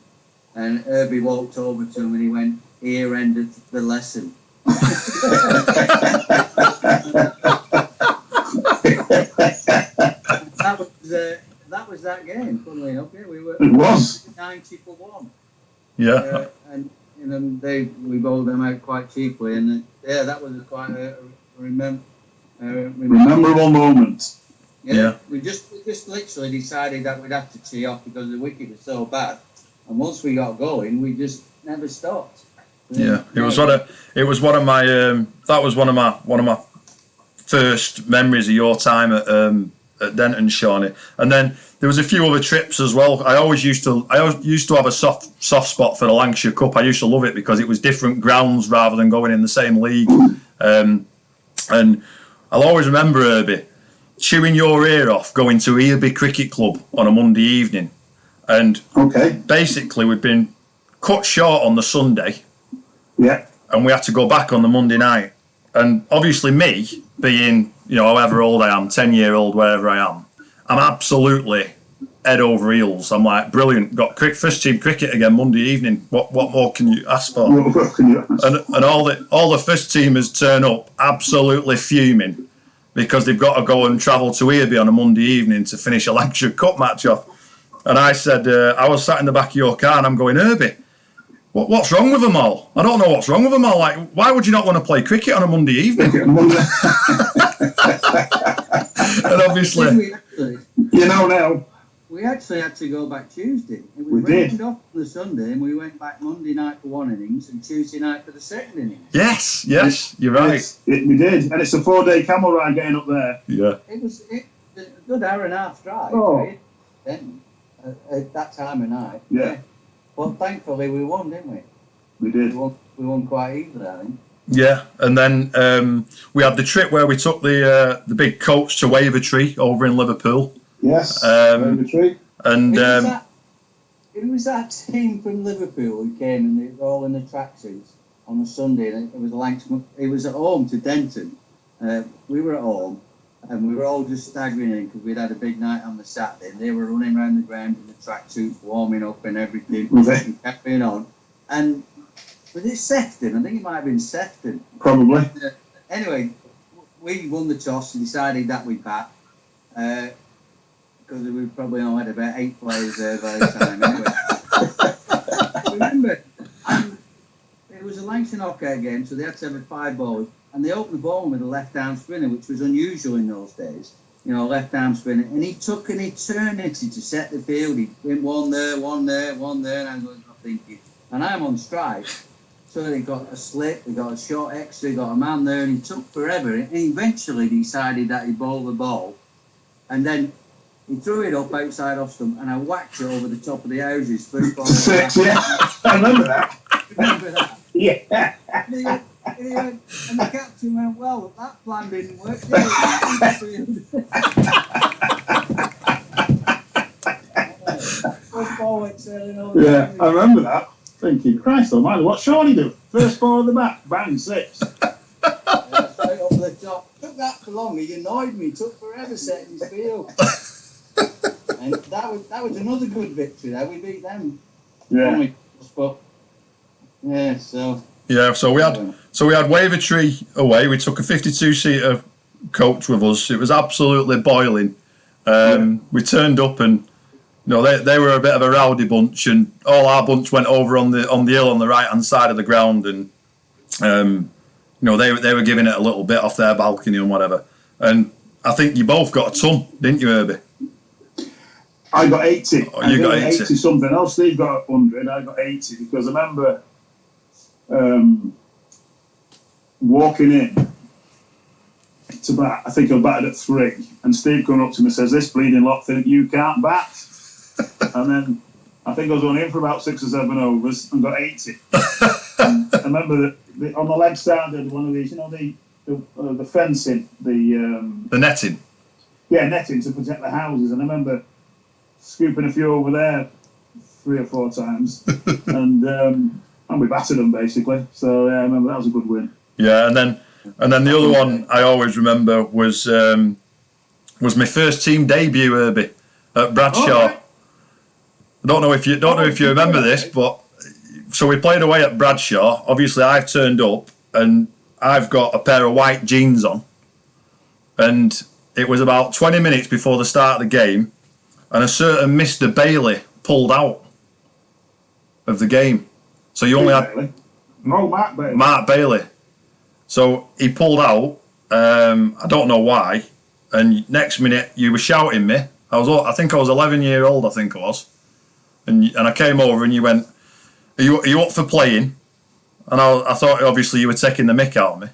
And Herby walked over to him and he went, "Here ended the lesson." That was that game. Funnily enough, yeah, we were. It was 90 for 1. Yeah, and we bowled them out quite cheaply, and that was quite a memorable moment. Yeah, we just literally decided that we'd have to tee off because the wicket was so bad, and once we got going, we just never stopped. Yeah, it was one of my first memories of your time at Denton, Shawnee. And then there was a few other trips as well. I used to have a soft spot for the Lancashire Cup. I used to love it because it was different grounds rather than going in the same league. And I'll always remember, Herby, chewing your ear off going to Herby Cricket Club on a Monday evening. And basically we'd been cut short on the Sunday. Yeah. And we had to go back on the Monday night. And obviously me, being, however old I am, 10-year-old, wherever I am, I'm absolutely head over heels. I'm like, brilliant. Got first team cricket again Monday evening. What more can you ask for? What can you ask? And all the first teamers turn up absolutely fuming because they've got to go and travel to Herby on a Monday evening to finish a Lancashire Cup match off. And I said, I was sat in the back of your car and I'm going, Herby, what's wrong with them all? I don't know what's wrong with them all. Like, why would you not want to play cricket on a Monday evening? And obviously, now. We actually had to go back Tuesday. It was rained off on the Sunday, and we went back Monday night for one innings and Tuesday night for the second innings. Yes, you're right. We did, and it's a 4-day camel ride getting up there. Yeah. It was a good hour and a half drive. Oh. Then at that time of night. Yeah. But thankfully we won, didn't we? We did. We won quite easily, I think. Yeah, and then we had the trip where we took the big coach to Wavertree over in Liverpool. Yes, Wavertree. And it was that team from Liverpool who came and they were all in the tracksuits on a Sunday. And it was at home to Denton. We were at home and we were all just staggering in because we'd had a big night on the Saturday. And they were running around the ground in the tracksuits, warming up and everything, and carrying on. And was it Sefton? I think it might have been Sefton. Probably. Anyway, we won the toss and decided that we'd bat. Because we probably only had about 8 players there by the time. Anyway. Remember, it was a Lancashire knockout game, so they had to have 5 bowlers. And they opened the ball with a left-arm spinner, which was unusual in those days. Left-arm spinner. And he took an eternity to set the field. He went one there, and I'm thinking. And I'm on strike. So they got a slip, they got a short extra, they got a man there, and he took forever. And he eventually decided that he'd bowl the ball. And then he threw it up outside off stump, and I whacked it over the top of the houses. First ball. 6, yeah. I remember that. Remember that? Yeah. And the captain went, "Well, that plan didn't work." First ball went sailing over. Yeah, I remember that. Thinking, Christ almighty, what's Shawnee do? First ball of the bat, bang, 6. Straight over the top. Took that for long. He annoyed me. Took forever setting his field. And that was another good victory. There, we beat them. Yeah. But yeah, so we had Wavertree away. We took a 52-seater coach with us. It was absolutely boiling. We turned up and they were a bit of a rowdy bunch, and all our bunch went over on the hill on the right hand side of the ground, and they were giving it a little bit off their balcony and whatever. And I think you both got a ton, didn't you, Herby? I got 80. Oh, you got 80 something else. Steve got 100. I got 80 because I remember walking in to bat. I think I batted at 3, and Steve coming up to me and says, "This bleeding lot think you can't bat." And then I think I was only in for about 6 or 7 overs and got 80. And I remember that on the leg stand had one of these, the fencing, the netting. Yeah, netting to protect the houses. And I remember scooping a few over there 3 or 4 times, and we battered them basically. So yeah, I remember that was a good win. Yeah, and then the other one I always remember was my first team debut, Herby, at Bradshaw. Oh, right. I don't know if you remember this, but so we played away at Bradshaw. Obviously, I've turned up and I've got a pair of white jeans on, and it was about 20 minutes before the start of the game, and a certain Mr. Bailey pulled out of the game. So you only had Mark Bailey. So he pulled out. I don't know why. And next minute you were shouting me. I think I was 11 years old. I think I was. And I came over and you went, "Are you up for playing?" And I thought obviously you were taking the mick out of me.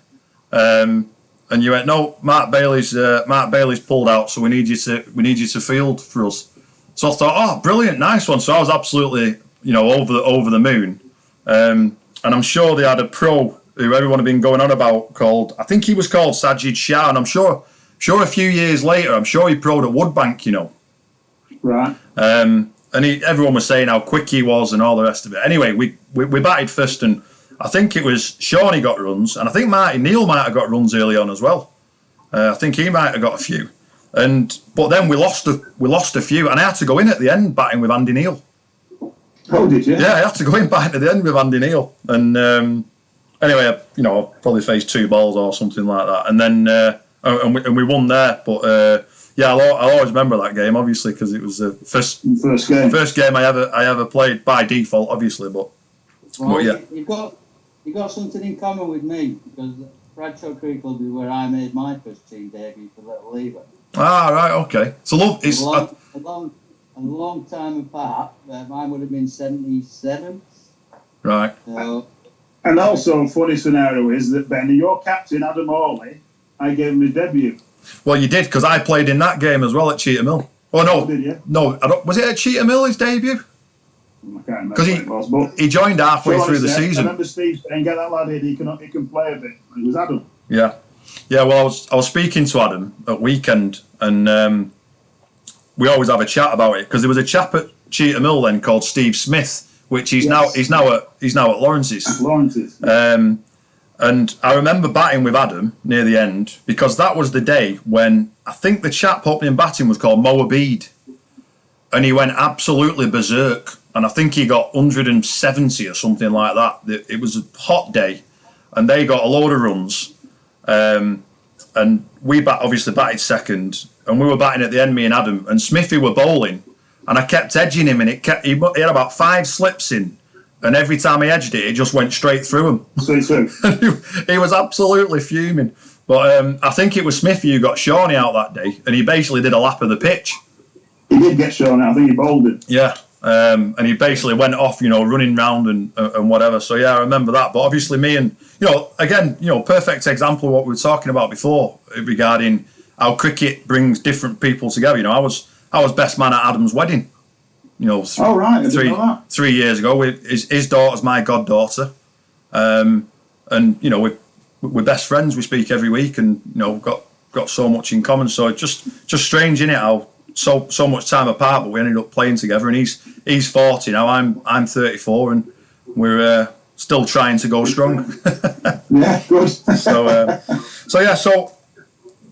And you went, "No, Mark Bailey's pulled out, so we need you to field for us." So I thought, "Oh, brilliant, nice one." So I was absolutely over the moon. And I'm sure they had a pro who everyone had been going on about I think he was called Sajid Shah, and I'm sure a few years later, I'm sure he pro'd at Woodbank, Right. And everyone was saying how quick he was and all the rest of it. Anyway, we batted first, and I think it was Shawnee got runs, and I think Martin Neal might have got runs early on as well. I think he might have got a few, but then we lost a few, and I had to go in at the end batting with Andy Neal. Oh, did you? Yeah, I had to go in batting at the end with Andy Neal, and anyway, I probably faced 2 balls or something like that, and then and we won there, but. Yeah, I'll always remember that game, obviously, because it was the first game I ever played by default, obviously. But yeah, you've got something in common with me, because Bradshaw Cricket Club is where I made my first team debut for Little Lever. Ah, right, okay. So it's a long time apart. Mine would have been 77. Right. And also, a funny scenario is that Benny, your captain Adam Hawley, I gave him his debut. Well, you did, because I played in that game as well at Cheltenham Hill. Oh, no. Did you? No, was it at Cheltenham Hill, his debut? I can't remember what it was, but he joined halfway through the season. I remember Steve saying, "Get that lad in, he can play a bit." It was Adam. Yeah. Well, I was speaking to Adam at weekend, and we always have a chat about it, because there was a chap at Cheltenham Hill then called Steve Smith, which he's now at Lawrence's. Lawrence's. And I remember batting with Adam near the end, because that was the day when I think the chap opening batting was called Mo Abid, and he went absolutely berserk, and I think he got 170 or something like that. It was a hot day, and they got a load of runs, and we obviously batted second, and we were batting at the end, me and Adam, and Smithy were bowling, and I kept edging him, and he had about 5 slips in. And every time he edged it, it just went straight through him. Straight through. He was absolutely fuming. But I think it was Smithy who got Shawnee out that day, and he basically did a lap of the pitch. He did get Shawnee. I think he bowled it. Yeah, and he basically went off, running round and whatever. So yeah, I remember that. But obviously, me and again, perfect example of what we were talking about before regarding how cricket brings different people together. I was best man at Adam's wedding. Oh right, I didn't know that. 3 years ago. His daughter's my goddaughter, and we're best friends. We speak every week, and got so much in common. So it's just strange, innit? How so much time apart, but we ended up playing together. And he's 40 now. I'm 34, and we're still trying to go strong. Yeah, good. So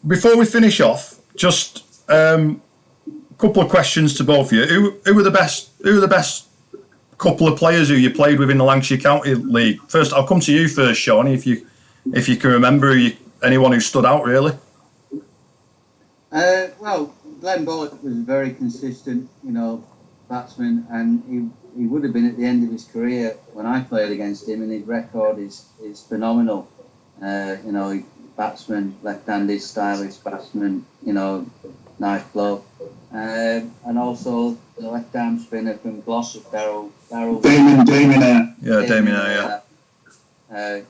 before we finish off, just. Couple of questions to both of you. Who are the best couple of players who you played with in the Lancashire County League? First, I'll come to you first, Shawnee, if you can remember anyone who stood out really. Well, Glenn Bullock was very consistent, batsman, and he would have been at the end of his career when I played against him, and his record is phenomenal. Batsman, left-handed, stylish batsman, nice bloke. And also the left-arm spinner from Glossop, Darryl. Damien Eyre. Yeah, Damien Eyre, yeah.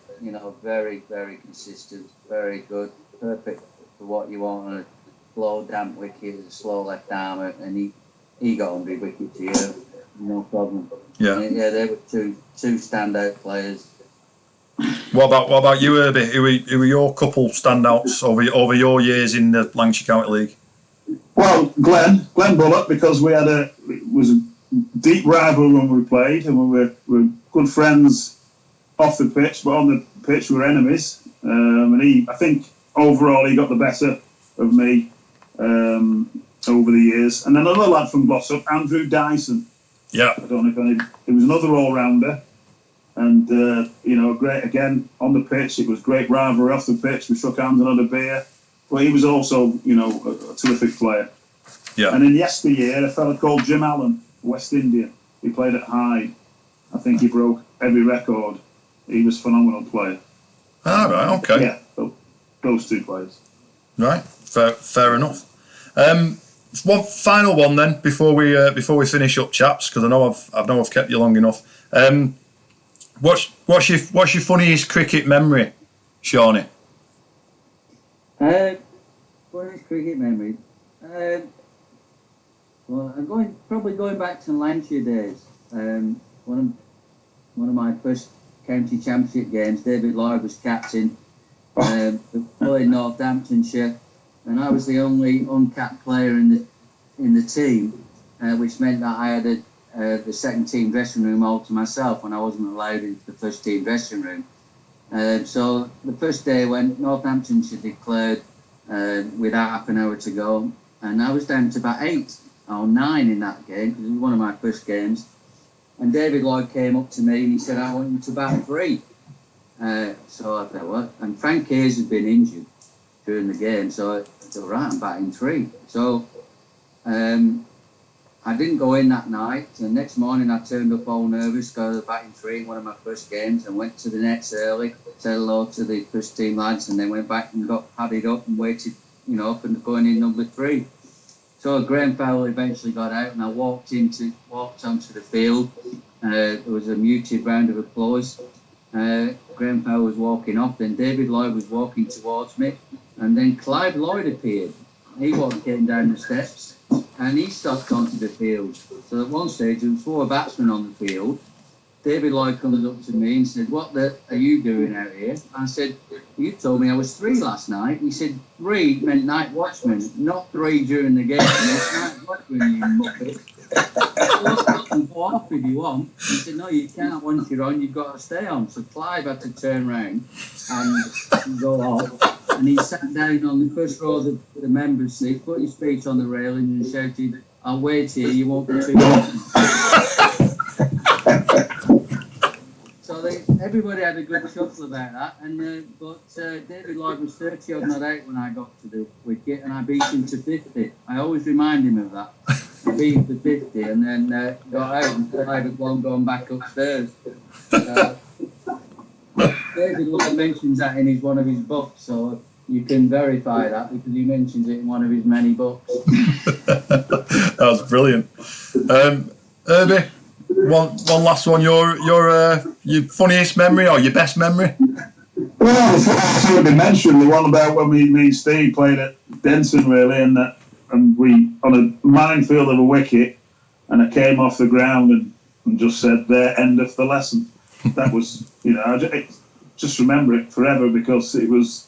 Very, very consistent, very good, perfect for what you want on a slow, damp wicket with a slow left-armer, and he got 100 wickets a year, no problem. Yeah. Yeah, they were two standout players. What about you, Herbie? Who were your couple standouts over your years in the Lancashire County League? Well, Glenn Bullock, because it was a deep rivalry when we played, and we were good friends off the pitch, but on the pitch we were enemies. And I think overall he got the better of me over the years. And then another lad from Glossop, Andrew Dyson. Yeah. I don't know if he was another all-rounder. And, great, again, on the pitch, it was great rivalry off the pitch. We shook hands and had a beer. But he was also, a terrific player. Yeah. And in yesteryear, a fella called Jim Allen, West Indian. He played at Hyde. I think he broke every record. He was a phenomenal player. All right, okay. Yeah, those two players. Right, fair enough. One final one then before we finish up, chaps, because I know I've kept you long enough. What's your funniest cricket memory, Shawnee? Funniest cricket memory. Well, I'm probably going back to Lancashire days. One of my first county championship games, David Lloyd was captain. We played Northamptonshire, and I was the only uncapped player in the team, which meant that I had the second team dressing room all to myself when I wasn't allowed into the first team dressing room. So the first day when Northamptonshire declared with half an hour to go, and I was down to about 8 or 9 in that game because it was one of my first games. And David Lloyd came up to me and he said, "I want you to bat 3." So I thought, what? And Frank Hayes had been injured during the game, so I thought, right, I'm batting 3. So I didn't go in that night. The next morning I turned up all nervous because I was batting 3 in one of my first games, and went to the nets early, said hello to the first team lads, and then went back and got padded up and waited, for going in number 3. So Graham Fowler eventually got out, and I walked onto the field. There was a muted round of applause. Graham Fowler was walking off, then David Lloyd was walking towards me, and then Clive Lloyd appeared. He came down the steps, and he stopped onto the field. So at one stage there was 4 batsmen on the field. David Lloyd comes up to me and said, "What are you doing out here?" I said, "You told me I was 3 last night." He said, 3 meant night watchman, not 3 during the game. It's night watchman, you muppet. You can go off if you want. He said, "No, you can't. Once you're on, you've got to stay on." So Clive had to turn round and go off. And he sat down on the first row of the members' seat, put his feet on the railing and shouted, "I'll wait here, you won't be too long." So everybody had a good chuckle about that. But David Lloyd was 30 odd not out when I got to the wicket, and I beat him to 50. I always remind him of that. I beat him to 50 and then got out and Clive had gone back upstairs. David Lloyd mentions that in one of his books, so you can verify that because he mentions it in one of his many books. That was brilliant. Herby, one last one. Your funniest memory or your best memory? Well, it's already mentioned the one about when me and Steve played at Denton, really, and we on a minefield of a wicket, and I came off the ground and just said, "There endeth the lesson." That was, I just remember it forever because it was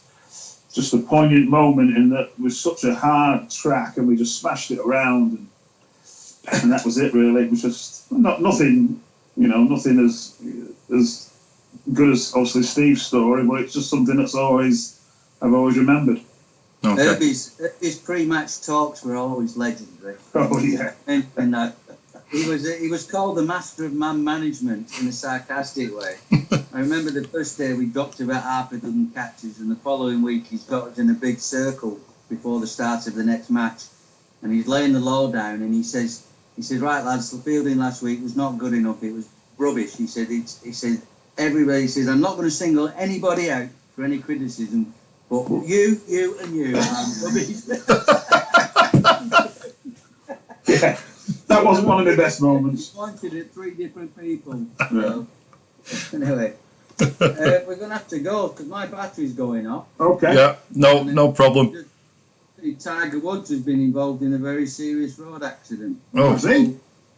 just a poignant moment in that it was such a hard track and we just smashed it around and that was it really. It was just nothing as good as obviously Steve's story, but it's just something I've always remembered. Okay. His pre-match talks were always legendary. Oh yeah. And that. he was called the master of man management in a sarcastic way. I remember the first day we dropped about half a dozen catches, and the following week he's got us in a big circle before the start of the next match, and he's laying the law down, and he says, right lads, the fielding last week was not good enough. It was rubbish. He said, everybody says, I'm not going to single anybody out for any criticism, but you and you are rubbish. Yeah, that wasn't one of the best moments. He pointed at 3 different people. So, anyway, we're going to have to go because my battery's going off. Okay. Yeah, no problem. Tiger Woods has been involved in a very serious road accident. Oh,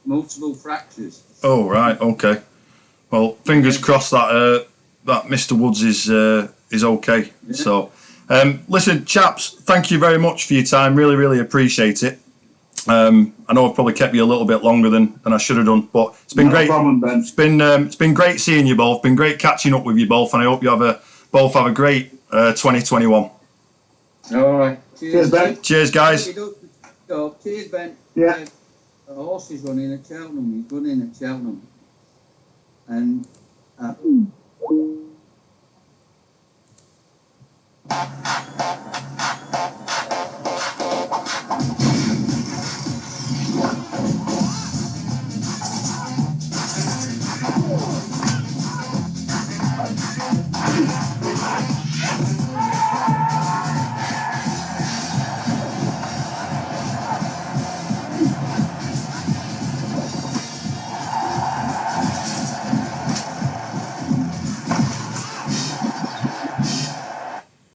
Multiple fractures. Oh, right, okay. Well, fingers crossed that that Mr. Woods is okay. Yeah. So, listen, chaps, thank you very much for your time. Really, really appreciate it. I know I've probably kept you a little bit longer than I should have done, but it's been great. Problem, Ben. It's been great seeing you both. Been great catching up with you both, and I hope you both have a great 2021. All right. Cheers, Ben. Cheers, guys. Cheers, Ben. Yeah. The horse is running at Cheltenham. He's running at Cheltenham, and.